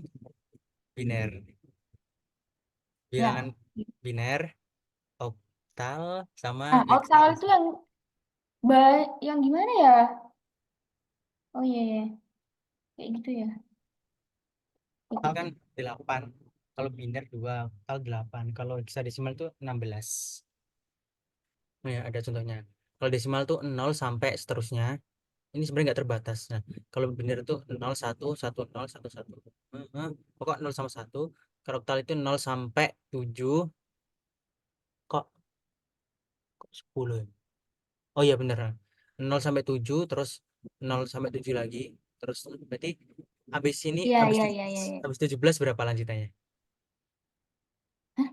biner. Bilangan Ya. biner, oktal sama Nah, oktal itu heksadesimal. yang gimana ya? Oh iya, iya. Kayak gitu ya. Oktal Oke. kan 8. Kalau biner 2, oktal 8. Kalau heksadesimal itu 16. Nah, ya, ada contohnya. Kalau desimal tuh 0 sampai seterusnya. Ini sebenarnya nggak terbatas. Nah, kalau benar itu 0 1 1 0 1 1. Pokok 0 sama 1. Kalau oktal itu 0 sampai 7. Kok, kok 10 ya? Oh iya bener. 0 sampai 7 terus 0 sampai 7 lagi. Terus berarti habis ini Iya, iya, iya, iya, iya. habis 17 berapa lanjutannya? Hah?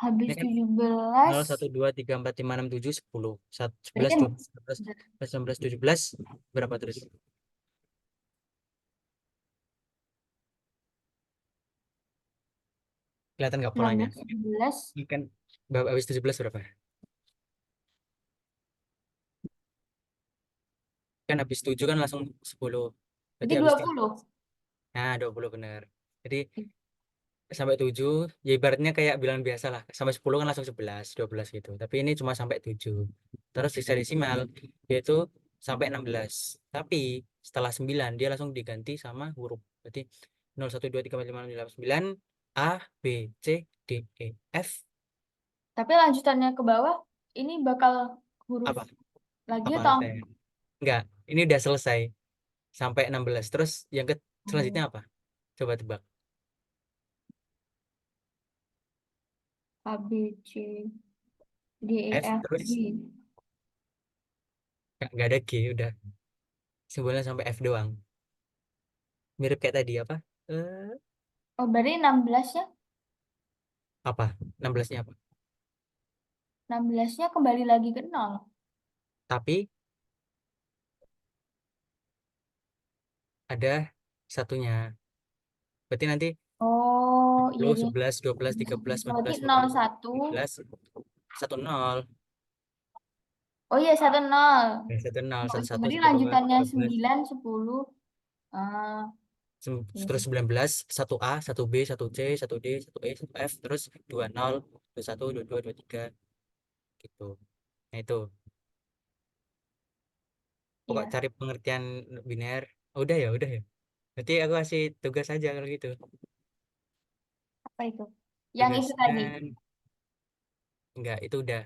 Habis Ini kan 17, 0 1 2 3 4 5 6 7 10. 1, berarti 11 kan 12 13 14 15 17 berapa terus? Kelihatan nggak polanya? 16, 17, Ini kan habis 17 berapa? Kan habis 7 kan langsung 10. Berarti berarti habis 20. nah 20 bener. Jadi sampai 7 ya ibaratnya kayak bilangan biasa lah. Sampai 10 kan langsung 11 12 gitu. Tapi ini cuma sampai 7. Terus sisa desimal yaitu sampai 16. Tapi setelah 9 dia langsung diganti sama huruf. Berarti 0 1 2 3 4 5 6 7 8 9 A B C D E F Tapi lanjutannya ke bawah, ini bakal huruf apa? lagi Apa atau saya? Enggak, ini udah selesai sampai 16. Terus yang ke selanjutnya oh, apa? Coba tebak. A, B, C, D, E, F F, terus G. nggak ada G udah. Simbolnya sampai F doang. Mirip kayak tadi apa? Eh, Oh, berarti 16 ya? apa? 16-nya apa? 16-nya kembali lagi ke 0. Tapi ada satunya. Berarti nanti Oh, iya 10, deh. 11, 12, 13, Berarti 14, 0, 15, 1. 16, 1 0. Oh iya, 1, 0. Ya, 1 0, Oh, 1 iya, 1, berarti 1 2, lanjutannya 13, 9, 10. Ah, iya terus sih. 19, 1 A, 1 B, 1 C, 1 D, 1 E, 1 F, terus 2 0, 21, 22, 23 gitu. Nah itu, pokok Iya, cari pengertian biner. Oh, udah ya, udah ya. Berarti aku kasih tugas aja kalau gitu. apa itu? Yang itu Tugasnya tadi. enggak, itu udah.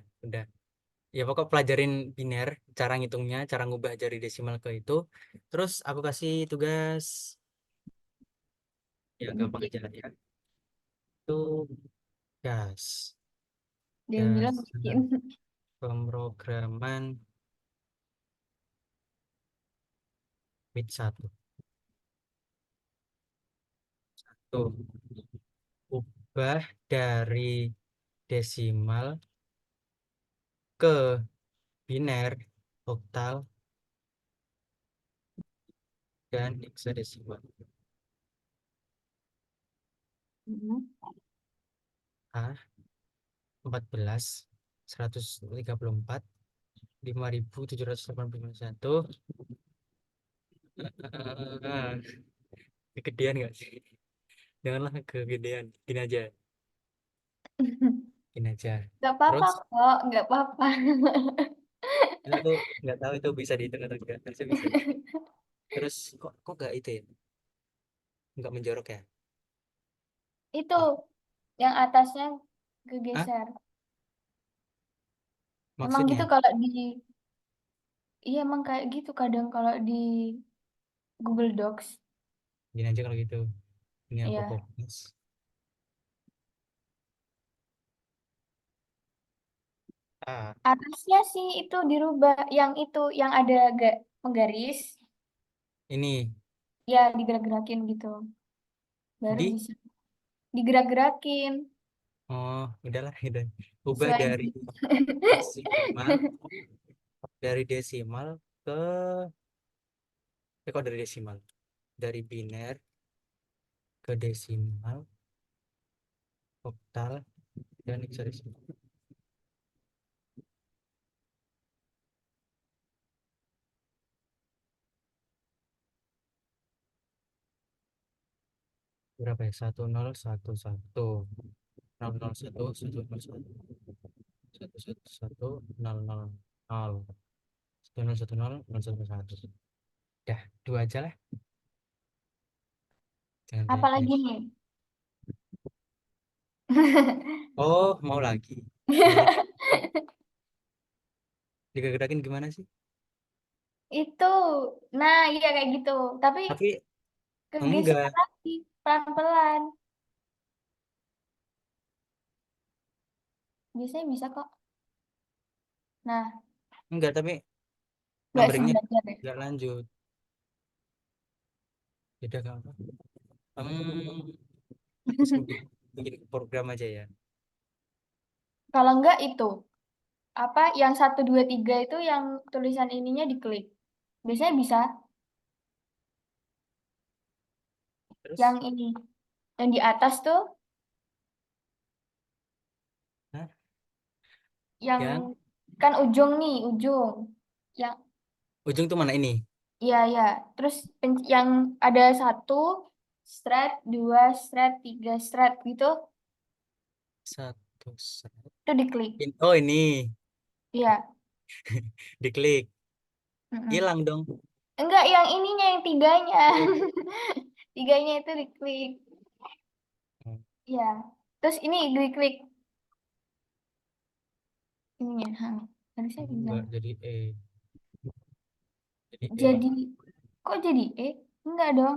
Ya pokok pelajarin biner, cara ngitungnya, cara ngubah dari desimal ke itu. Terus aku kasih tugas, ya gampang Bikin. aja lah ya. Itu gas, Dia bilang gas bikin. pemrograman bit satu. Tuh, ubah dari desimal ke biner, oktal, dan hexadesimal. Mm-mm. A, 14, 134, 5.781. Ah, kegedean nggak sih? Janganlah kegedean. Gini aja, gini aja. Gak apa-apa Terus, kok, gak apa-apa. aku nggak tahu itu bisa dihitung atau enggak. Harusnya bisa. Terus, kok nggak itu ya? Nggak menjorok ya? Itu Ah, yang atasnya ah, kegeser. Emang gitu maksudnya? kalau di, iya emang kayak gitu kadang kalau di Google Docs. Gini aja kalau gitu. Ini aku Iya. fokus. Ah, Atasnya sih itu dirubah. Yang itu, yang ada agak penggaris, ini ya digerak-gerakin gitu. Baru di. bisa. Digerak-gerakin. Oh, udahlah, udah. Ubah Sesuai. dari desimal, ke, kok dari desimal? Dari biner ke desimal, oktal, dan hexadesimal. Berapa ya? 1011, 001, 101, 111, 000, 1010, 011. Dah, dua aja lah. Jangan banyak-banyak. Apalagi nih? Oh, mau lagi. Gimana? Digerak-gerakin gimana sih? Itu. Nah, iya kayak gitu. Tapi Tapi kegeser enggak, lagi pelan-pelan. Biasanya bisa kok. Nah, enggak, tapi nggak numberingnya sejajar ya. enggak lanjut. Beda gak apa? Terus bikin program aja ya. Kalau enggak itu, apa yang satu dua tiga itu yang tulisan ininya diklik. Biasanya bisa. Yang Terus, ini, yang di atas tuh, hah? yang Yang kan ujung nih, ujung. Yang, ujung tuh mana ini? iya ya. Terus yang ada satu, straight, dua, straight, tiga, straight gitu, Satu set. itu diklik. Oh, ini Iya. diklik. Mm-mm. Hilang dong. Enggak, yang ininya, yang tiganya. Oh. Tiganya itu diklik. Oh, Iya. Terus ini diklik ininya. Harusnya bisa. enggak jadi E. Jadi E. Jadi, kok jadi E? Enggak dong.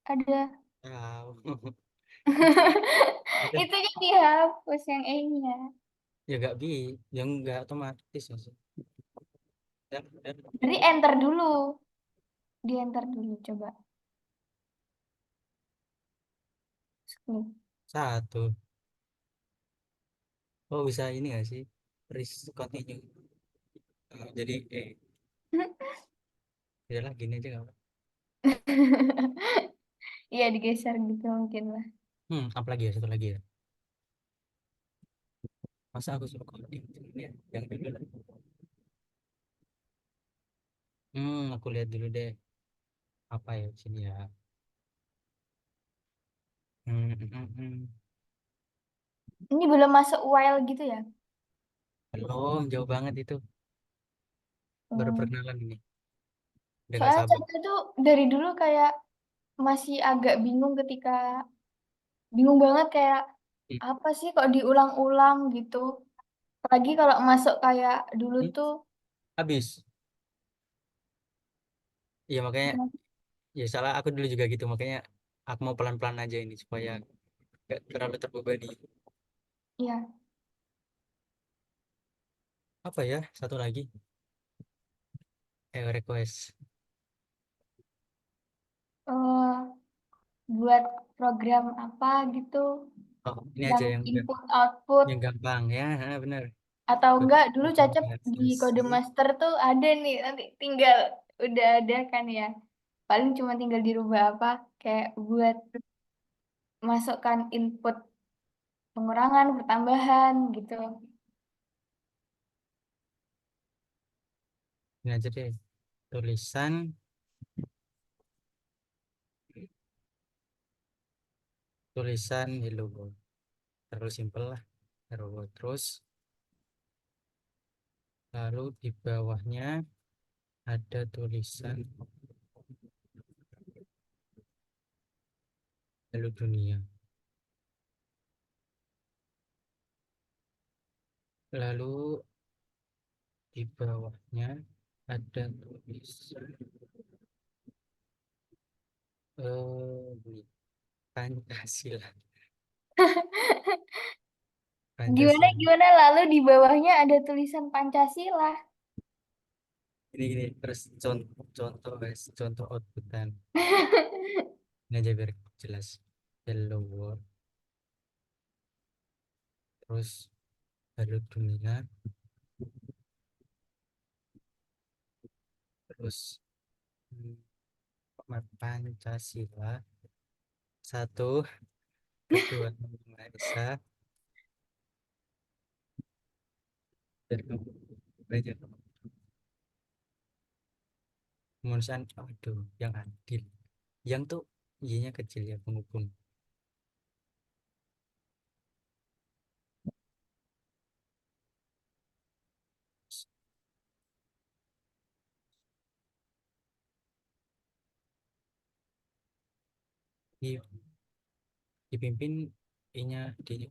Ada. Tahu. Udah. Itu yang dihapus yang E-nya. Ya enggak ya enggak otomatis maksud. Dan Jadi enter dulu. Di enter dulu coba. Skip. satu. Oh, bisa ini nggak sih? Continue. Jadi E. Ya lah, gini aja nggak apa. Iya digeser gitu mungkin lah. Apa lagi ya? Satu lagi ya. Masa aku suruh coding? Ini ya, yang dulu lah. Aku lihat dulu deh. Apa ya di sini ya? Hmm, hmm, hmm, hmm. Ini belum masuk while gitu ya? Belum, jauh banget itu. Baru Hmm. perkenalan ini. Udah nggak Soalnya sabar. Chandra tuh dari dulu kayak masih agak bingung ketika bingung banget kayak Hmm, apa sih kok diulang-ulang gitu. Apalagi kalau masuk kayak dulu hmm, tuh habis. Iya, makanya ya salah aku dulu juga gitu. Makanya aku mau pelan-pelan aja ini supaya nggak terlalu terbebani. ya Apa ya? Satu lagi. Request. eh buat program apa gitu Oh, ini yang aja yang input output. gampang ya, benar. atau enggak dulu Cacep di Organisasi. Codemaster tuh ada nih, nanti tinggal udah ada kan ya, paling cuma tinggal dirubah apa, kayak buat masukkan input pengurangan pertambahan gitu. Ini aja deh, tulisan tulisan hello world. Terlalu simpel lah, hello world. Terus lalu di bawahnya ada tulisan hello dunia. Lalu di bawahnya ada tulisan ini, Pancasila. Gimana Pancasila. gimana lalu di bawahnya ada tulisan Pancasila. Gini terus contoh guys, contoh outputan. Ini aja biar jelas. Hello world. Terus hello dunia. Terus Pancasila. Satu, kedua Maha Esa. Dan belajar kemanusiaan. Aduh, yang adil. Yang tuh y-nya kecil ya, penghubung. Di, dipimpin I-nya D-nya.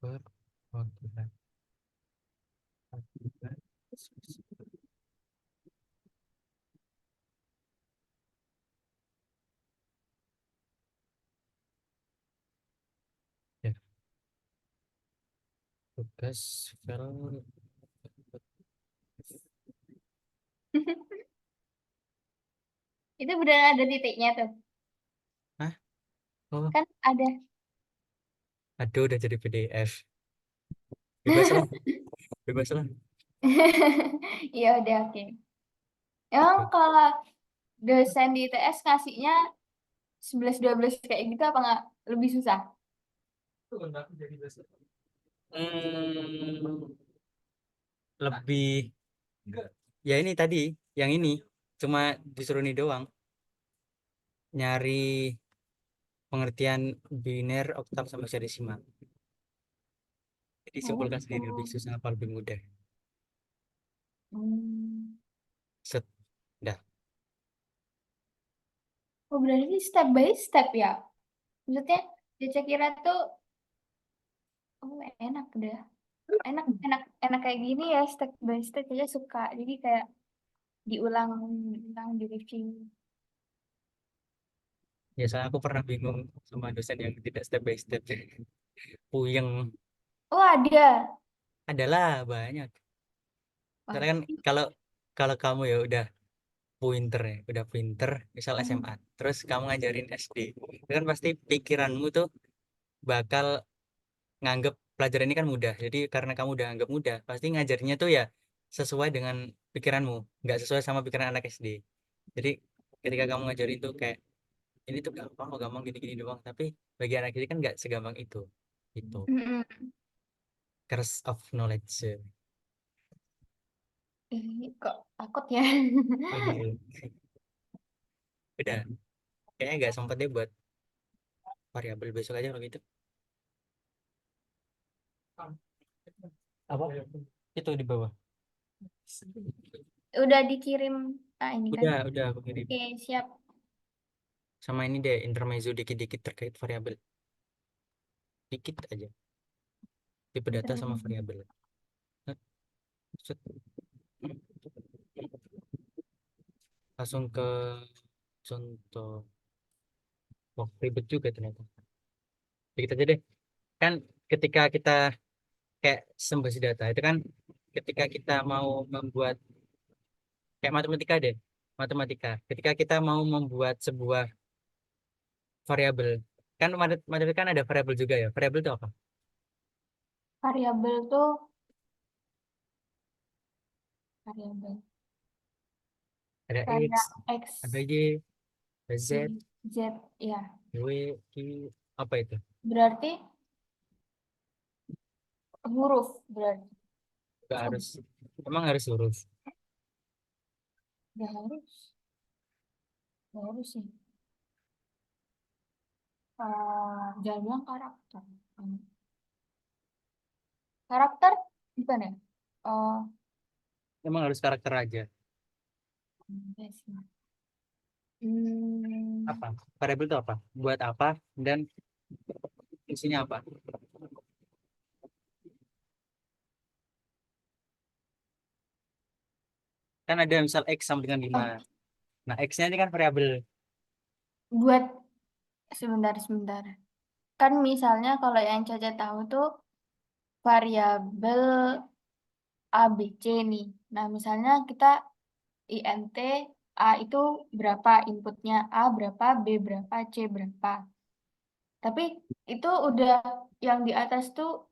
Perwakilan. Ya, tugas file. Itu benar ada titiknya tuh. Hah? Oh, Kan ada. aduh udah jadi PDF. Bebas lah, bebas lah. Ya udah oke. Emang kalau dosen di ITS ngasihnya 11-12 kayak gitu apa nggak lebih susah? Hmm, lebih ya ini tadi yang ini cuma disuruh ini doang, nyari pengertian biner, oktav sama hexadesimal. Jadi Oh simpulkan gitu. sendiri lebih susah apa lebih mudah. Hmm. Set, dah. Oh berarti step by step ya? Maksudnya Cece kira tuh, oh enak udah. Enak, enak, enak kayak gini ya step by step aja suka. Jadi kayak diulang, diulang, di review. Ya soalnya aku pernah bingung sama dosen yang tidak step by step. Puyeng. Oh ada. Adalah banyak. Wah. Soalnya kan kalau kalau kamu ya udah pinter, misal Hmm. SMA, terus kamu ngajarin SD, itu kan pasti pikiranmu tuh bakal nganggep pelajaran ini kan mudah. Jadi karena kamu udah anggap mudah, pasti ngajarnya tuh ya sesuai dengan pikiranmu, nggak sesuai sama pikiran anak SD. Jadi ketika kamu ngajarin tuh kayak ini tuh gampang kok, gampang gini-gini doang, tapi bagi anak SD kan nggak segampang itu. Itu Mm-mm. curse of knowledge. Kok takut ya? Udah, kayaknya nggak sempat deh buat variabel, besok aja kalau gitu. Apa? Itu di bawah. Udah dikirim. Ah ini kan. Udah aku kirim. Oke, siap. Sama ini deh intermezzo dikit-dikit terkait variabel. Dikit aja. Tipe data sama variabel. Set. Langsung ke contoh. Ribet juga ternyata. Dikit aja deh. Kan ketika kita kayak sistem basis data itu kan ketika kita mau membuat kayak matematika deh, matematika. Ketika kita mau membuat sebuah variabel, kan matematika kan ada variabel juga ya. Variabel itu apa? Variabel tuh variabel Ada kayak X, ada X, Y, ada Z, Y, Z, ya. W, Q, apa itu? Berarti huruf berarti. Gak harus, emang harus huruf. Gak harus, gak harus sih. Jangan bilang karakter. Hmm. Karakter bukan ya? Oh, Emang harus karakter aja. enggak sih. Hmm, Apa? Variabel itu apa? Buat apa? Dan fungsinya apa? Kan ada misal X sama dengan 5. oh, Nah, X-nya ini kan variabel. buat sebentar, sebentar. Kan misalnya kalau yang Caca tahu tuh variabel A, B, C nih. Nah, misalnya kita INT A itu berapa inputnya, A berapa, B berapa, C berapa. Tapi itu udah yang di atas tuh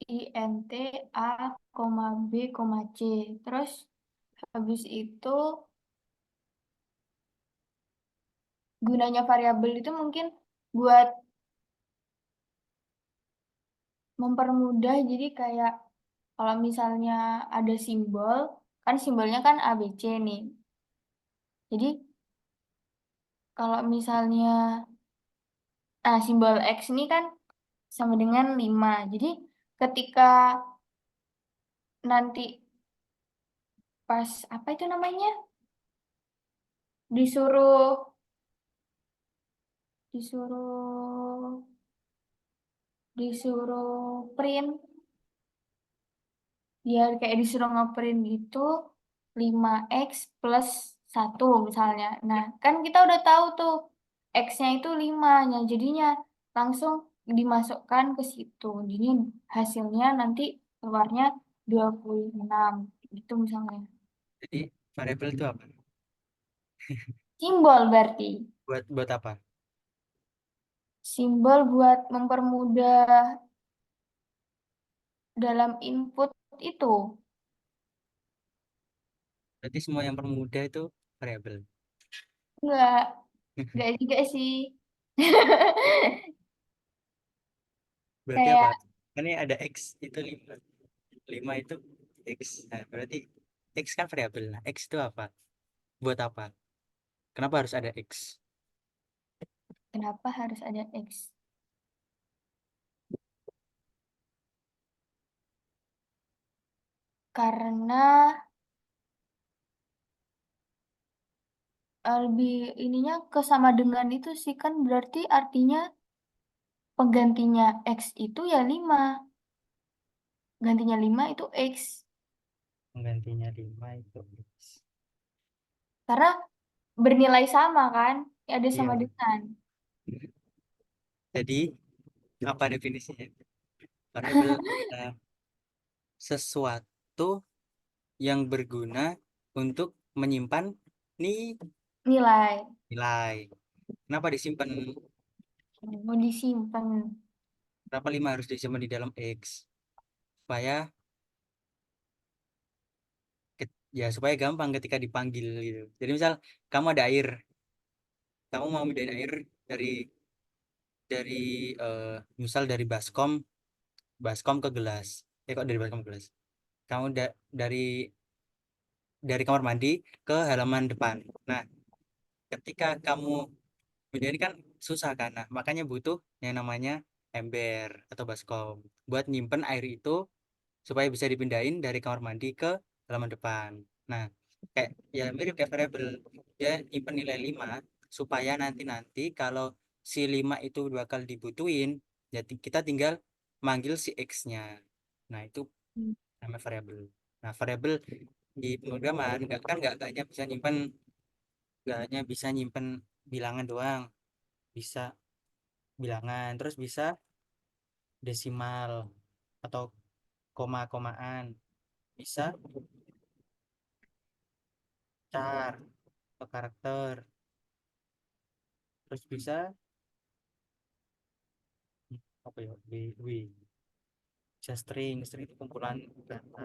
INT A, B, C. Terus habis itu gunanya variabel itu mungkin buat mempermudah. Jadi kayak kalau misalnya ada simbol, kan simbolnya kan A, B, C nih. Jadi kalau misalnya, simbol X ini kan sama dengan 5. Jadi ketika nanti pas apa itu namanya? Disuruh disuruh disuruh print, biar kayak disuruh ngeprint gitu 5x plus 1 misalnya. Nah, kan kita udah tahu tuh x-nya itu 5, nya jadinya langsung dimasukkan ke situ. Jadi hasilnya nanti keluarnya 26 gitu misalnya. Jadi variabel itu apa? Simbol berarti. Buat apa? Simbol buat mempermudah dalam input itu. Berarti semua yang permudah itu variabel. Enggak, enggak juga sih. Berarti apa? Kayak Kan ini ada X itu 5. 5 itu X. Nah, berarti X kan variabel. Nah, X itu apa? Buat apa? Kenapa harus ada X? kenapa harus ada X? Karena lebih ininya ke sama dengan itu sih, kan berarti artinya penggantinya X itu ya 5. Gantinya 5 itu X. Penggantinya 5 itu X. Karena bernilai sama kan? Ya, ada sama Iya. dengan. Jadi apa definisinya? Variabel adalah sesuatu yang berguna untuk menyimpan Nilai. nilai. Kenapa disimpan? Mau disimpan. Kenapa 5 harus disimpan di dalam X? Supaya ya supaya gampang ketika dipanggil gitu. Jadi misal kamu ada air, kamu mau mindahin air dari misal dari baskom baskom ke gelas. Kok dari baskom ke gelas? Kamu dari kamar mandi ke halaman depan. Nah, ketika kamu mindahin kan susah kan. Nah, makanya butuh yang namanya ember atau baskom buat nyimpen air itu supaya bisa dipindahin dari kamar mandi ke halaman depan. Nah, kayak ya mirip kayak variabel. Dia nyimpen nilai 5 supaya nanti-nanti kalau si 5 itu bakal dibutuhin, jadi kita tinggal manggil si X-nya. Nah, itu namanya variabel. Nah, variabel di pemrograman nggak hanya bisa nyimpen nggak hanya bisa nyimpen bilangan doang, bisa bilangan, terus bisa desimal atau koma-komaan, bisa char atau karakter, terus bisa apa ya, bisa string itu kumpulan data.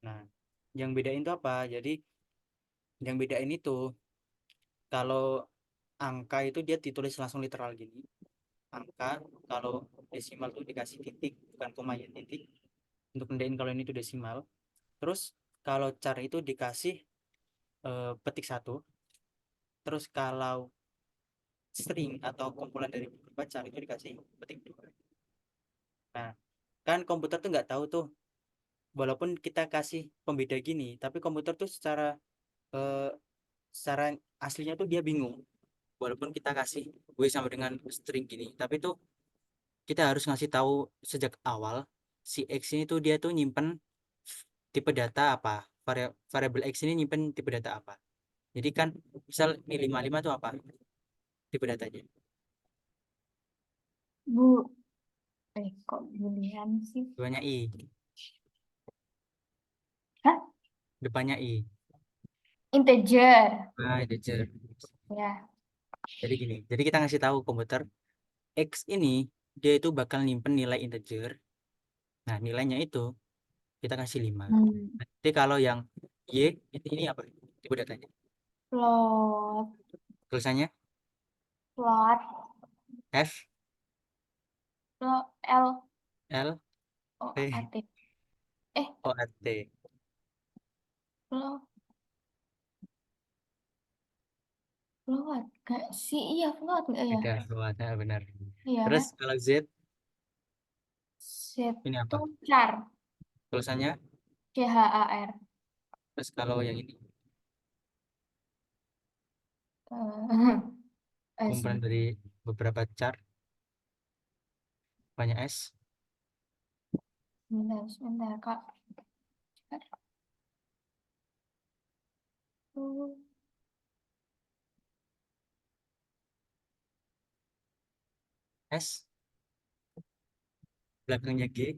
Nah, yang bedain itu apa? Jadi yang bedain itu kalau angka itu dia ditulis langsung literal gini. Angka, kalau desimal tuh dikasih titik, bukan koma ya, titik. Untuk nendain kalau ini tuh desimal. Terus kalau char itu dikasih petik satu. Terus kalau string atau kumpulan dari beberapa char itu dikasih petik dua. Nah, kan komputer tuh nggak tahu tuh, walaupun kita kasih pembeda gini, tapi komputer tuh eh, secara aslinya tuh dia bingung. Walaupun kita kasih W sama dengan string gini, tapi tuh kita harus ngasih tahu sejak awal si X ini tuh dia tuh nyimpen tipe data apa, variabel X ini nyimpen tipe data apa. Jadi kan misal ini 55 tuh apa tipe datanya? Bu, kok Bulian sih? Depannya I, Hah? depannya I. Integer. Nah, integer. Ya. Jadi gini, jadi kita ngasih tahu komputer X ini dia itu bakal nyimpen nilai integer. Nah, nilainya itu kita kasih 5. Hmm. Jadi kalau yang Y ini apa? Tipe datanya. Plot. Tulisannya Plot. F Plot. L. L O. A. T T. Eh, O R T. plot. Plot. Gak sih? Iya, plot nggak ya? Beda keluarnya benar. Iya Terus kan? kalau Z Set ini itu apa? char. Tulisannya. CHAR. Terus kalau yang ini kumpulan Sebentar, dari beberapa char banyak S. sebentar, Kak. Oh. S belakangnya G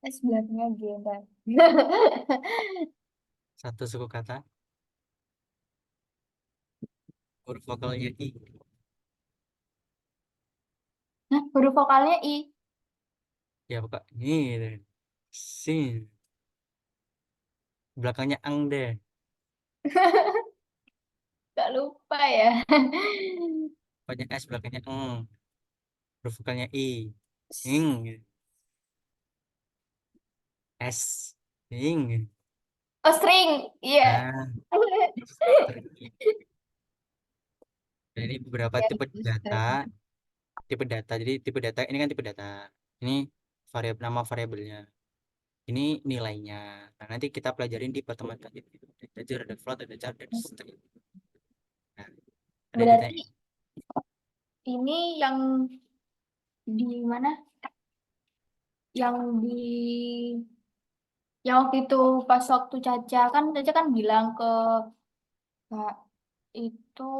Sebelahnya gender. satu suku kata, huruf vokalnya I. Nah, huruf vokalnya I. Ya pokok ini sin belakangnya ang deh. Gak lupa ya. Banyak S belakangnya eng. Huruf vokalnya I. Ing. S. Ing. Oh, string. Iya. Nah, dan ini beberapa Ya, tipe itu data. string. Tipe data. Jadi tipe data ini kan tipe data. Ini variabel nama variabelnya. Ini nilainya. Nah, nanti kita pelajarin di pertemuan tadi. Ada integer, ada float, ada char, ada string. Nah, ada yang Berarti ditanya. ini yang di mana? Yang di yang waktu itu pas waktu Caca kan bilang ke Kak itu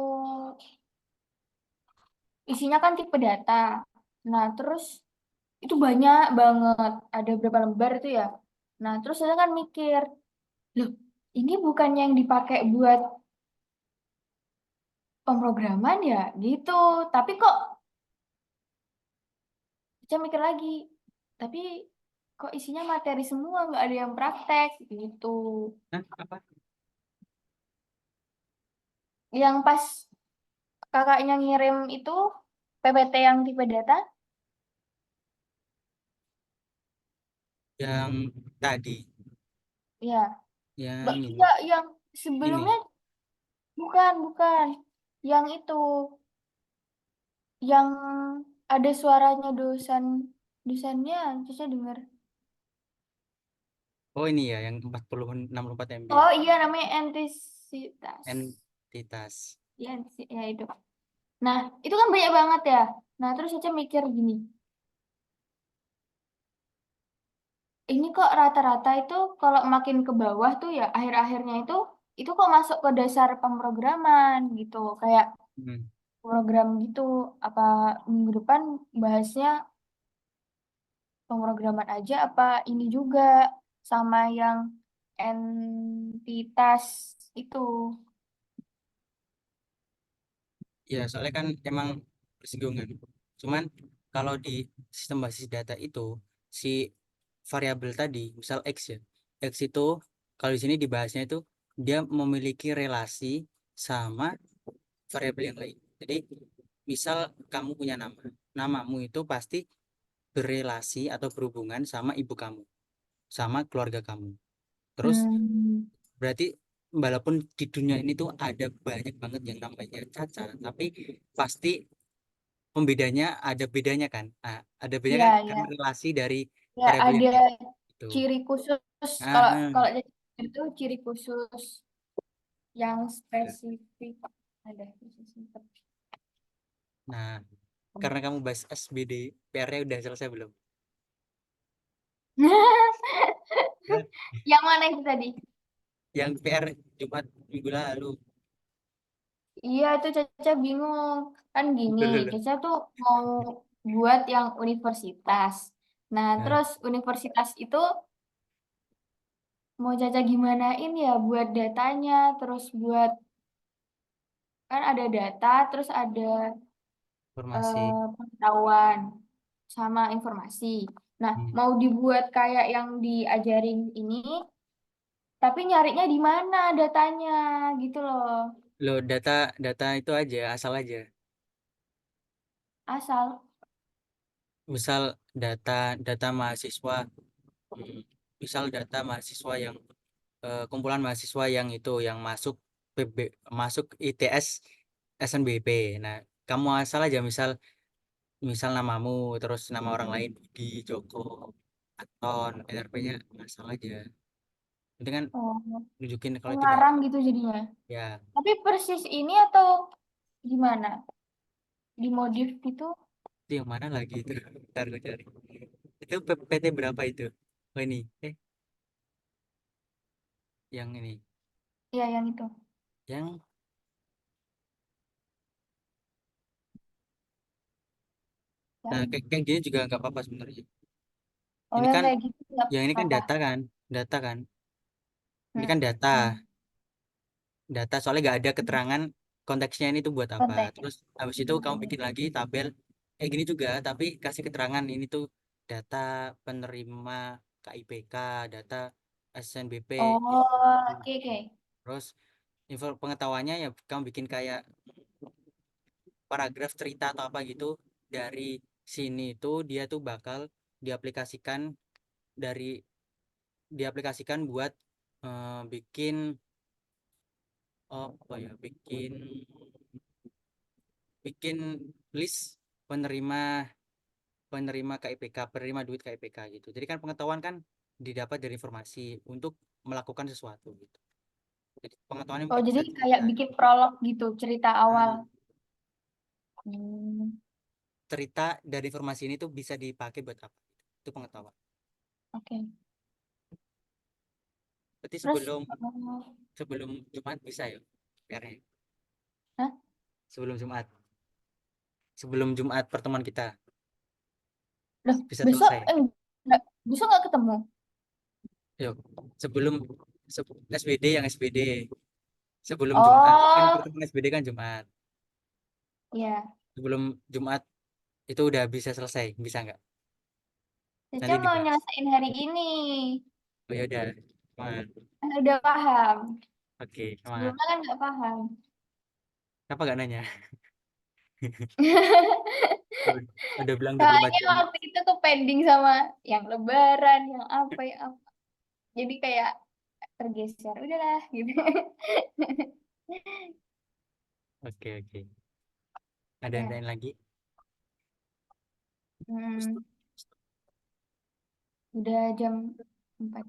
isinya kan tipe data. Nah, terus itu banyak banget, ada berapa lembar itu ya. Nah, terus saya kan mikir, loh, ini bukan yang dipakai buat pemrograman ya, gitu. Tapi kok saya mikir lagi, tapi kok isinya materi semua, nggak ada yang praktek, gitu. Nah, apa? Yang pas kakaknya ngirim itu PPT yang tipe data, Yang tadi. ya, Yang enggak, yang ini. sebelumnya bukan, bukan. Yang itu, yang ada suaranya dosennya, Cica dengar. Oh ini ya, yang 64 MB. Oh iya, namanya entitas. Entitas. Ya, ya itu. Nah, itu kan banyak banget ya. Nah, terus Cica mikir gini, ini kok rata-rata itu kalau makin ke bawah tuh ya, akhir-akhirnya itu itu kok masuk ke dasar pemrograman gitu. Kayak Hmm. program gitu. Apa minggu depan bahasnya pemrograman aja apa ini juga sama yang entitas itu. Ya, soalnya kan emang bersinggungan. Cuman kalau di sistem basis data itu si variabel tadi, misal x ya, x itu kalau di sini dibahasnya itu dia memiliki relasi sama variabel yang lain. Jadi misal kamu punya nama, namamu itu pasti berelasi atau berhubungan sama ibu kamu, sama keluarga kamu. Terus Hmm. berarti walaupun di dunia ini tuh ada banyak banget yang namanya Caca, tapi pasti pembedanya ada bedanya kan. Nah, ada bedanya Ya, kan karena ya. relasi dari Ya, variabel ada yang lain itu. ciri khusus. Kalau Ah, kalau itu ciri khusus yang spesifik ada khusus. nah, karena kamu bahas SBD, PR-nya udah selesai belum? Ya. Yang mana itu tadi? Yang PR Jumat minggu lalu. Iya, itu Caca bingung. Kan gini, Loh, loh, loh. Caca tuh mau buat yang universitas. Nah, Nah, terus universitas itu mau Caca gimanain ya buat datanya, terus buat kan ada data, terus ada informasi. pengetahuan sama informasi. Nah, Hmm. mau dibuat kayak yang diajarin ini, tapi nyarinya di mana datanya gitu loh. Loh, data data itu aja, asal aja. Asal. Misal data data mahasiswa, hmm, misal data mahasiswa yang kumpulan mahasiswa yang itu yang masuk PB, masuk ITS SNBP. Nah, kamu asal aja misal misal namamu terus nama orang lain Budi Joko Anton NRP-nya asal aja. Itu kan Oh, nunjukin kalau itu pengarang data. gitu jadinya. Ya, Tapi persis ini atau gimana? Dimodif gitu? itu yang mana lagi itu? Bentar gue cari. Itu PT berapa itu? Oh ini, yang ini, Iya, yang itu. yang nah Yang, kayak gini juga nggak apa-apa sebenarnya. oh, Ini yang kan, kayak gitu nggak yang ini kan apa-apa. data kan, ini Hmm. kan data, Hmm. data soalnya nggak ada keterangan konteksnya ini tuh buat apa. Konteks. Terus habis itu kamu bikin lagi tabel kayak gini juga, tapi kasih keterangan ini tuh data penerima KIPK, data SNBP. Oh, Hmm. oke, oke. Terus info pengetahuannya ya kamu bikin kayak paragraf cerita atau apa gitu dari sini tuh dia tuh bakal diaplikasikan dari diaplikasikan buat bikin apa ya bikin bikin list penerima penerima KIPK penerima duit KIPK gitu. Jadi kan pengetahuan kan didapat dari informasi untuk melakukan sesuatu gitu. Jadi pengetahuannya Oh, mungkin jadi bisa kayak cerita. bikin prolog gitu, cerita awal. Nah, Hmm, cerita dari informasi ini tuh bisa dipakai buat apa? Itu pengetahuan. oke. Berarti Terus, sebelum oh, sebelum Jumat bisa ya PR-nya. hah? Sebelum Jumat. Sebelum Jumat pertemuan kita Loh, bisa besok, selesai. enggak, besok nggak ketemu? Yuk, sebelum SBD yang SBD. Sebelum Jumat kan Oh, pertemuan SBD kan Jumat. iya. Sebelum Jumat itu udah bisa selesai, bisa nggak? Caca Nanti mau dibahas. nyelesain hari ini. Oh ya udah, semangat. Kan udah paham. Oke, semangat. Sebelumnya kan nggak paham. Kenapa nggak nanya? Udah bilang 24 Soalnya jam. waktu itu tuh pending sama yang lebaran, yang apa ya apa. Jadi kayak tergeser. Udahlah gitu. Oke, oke. Ada yang Ya. lain lagi? Hmm, udah jam 4.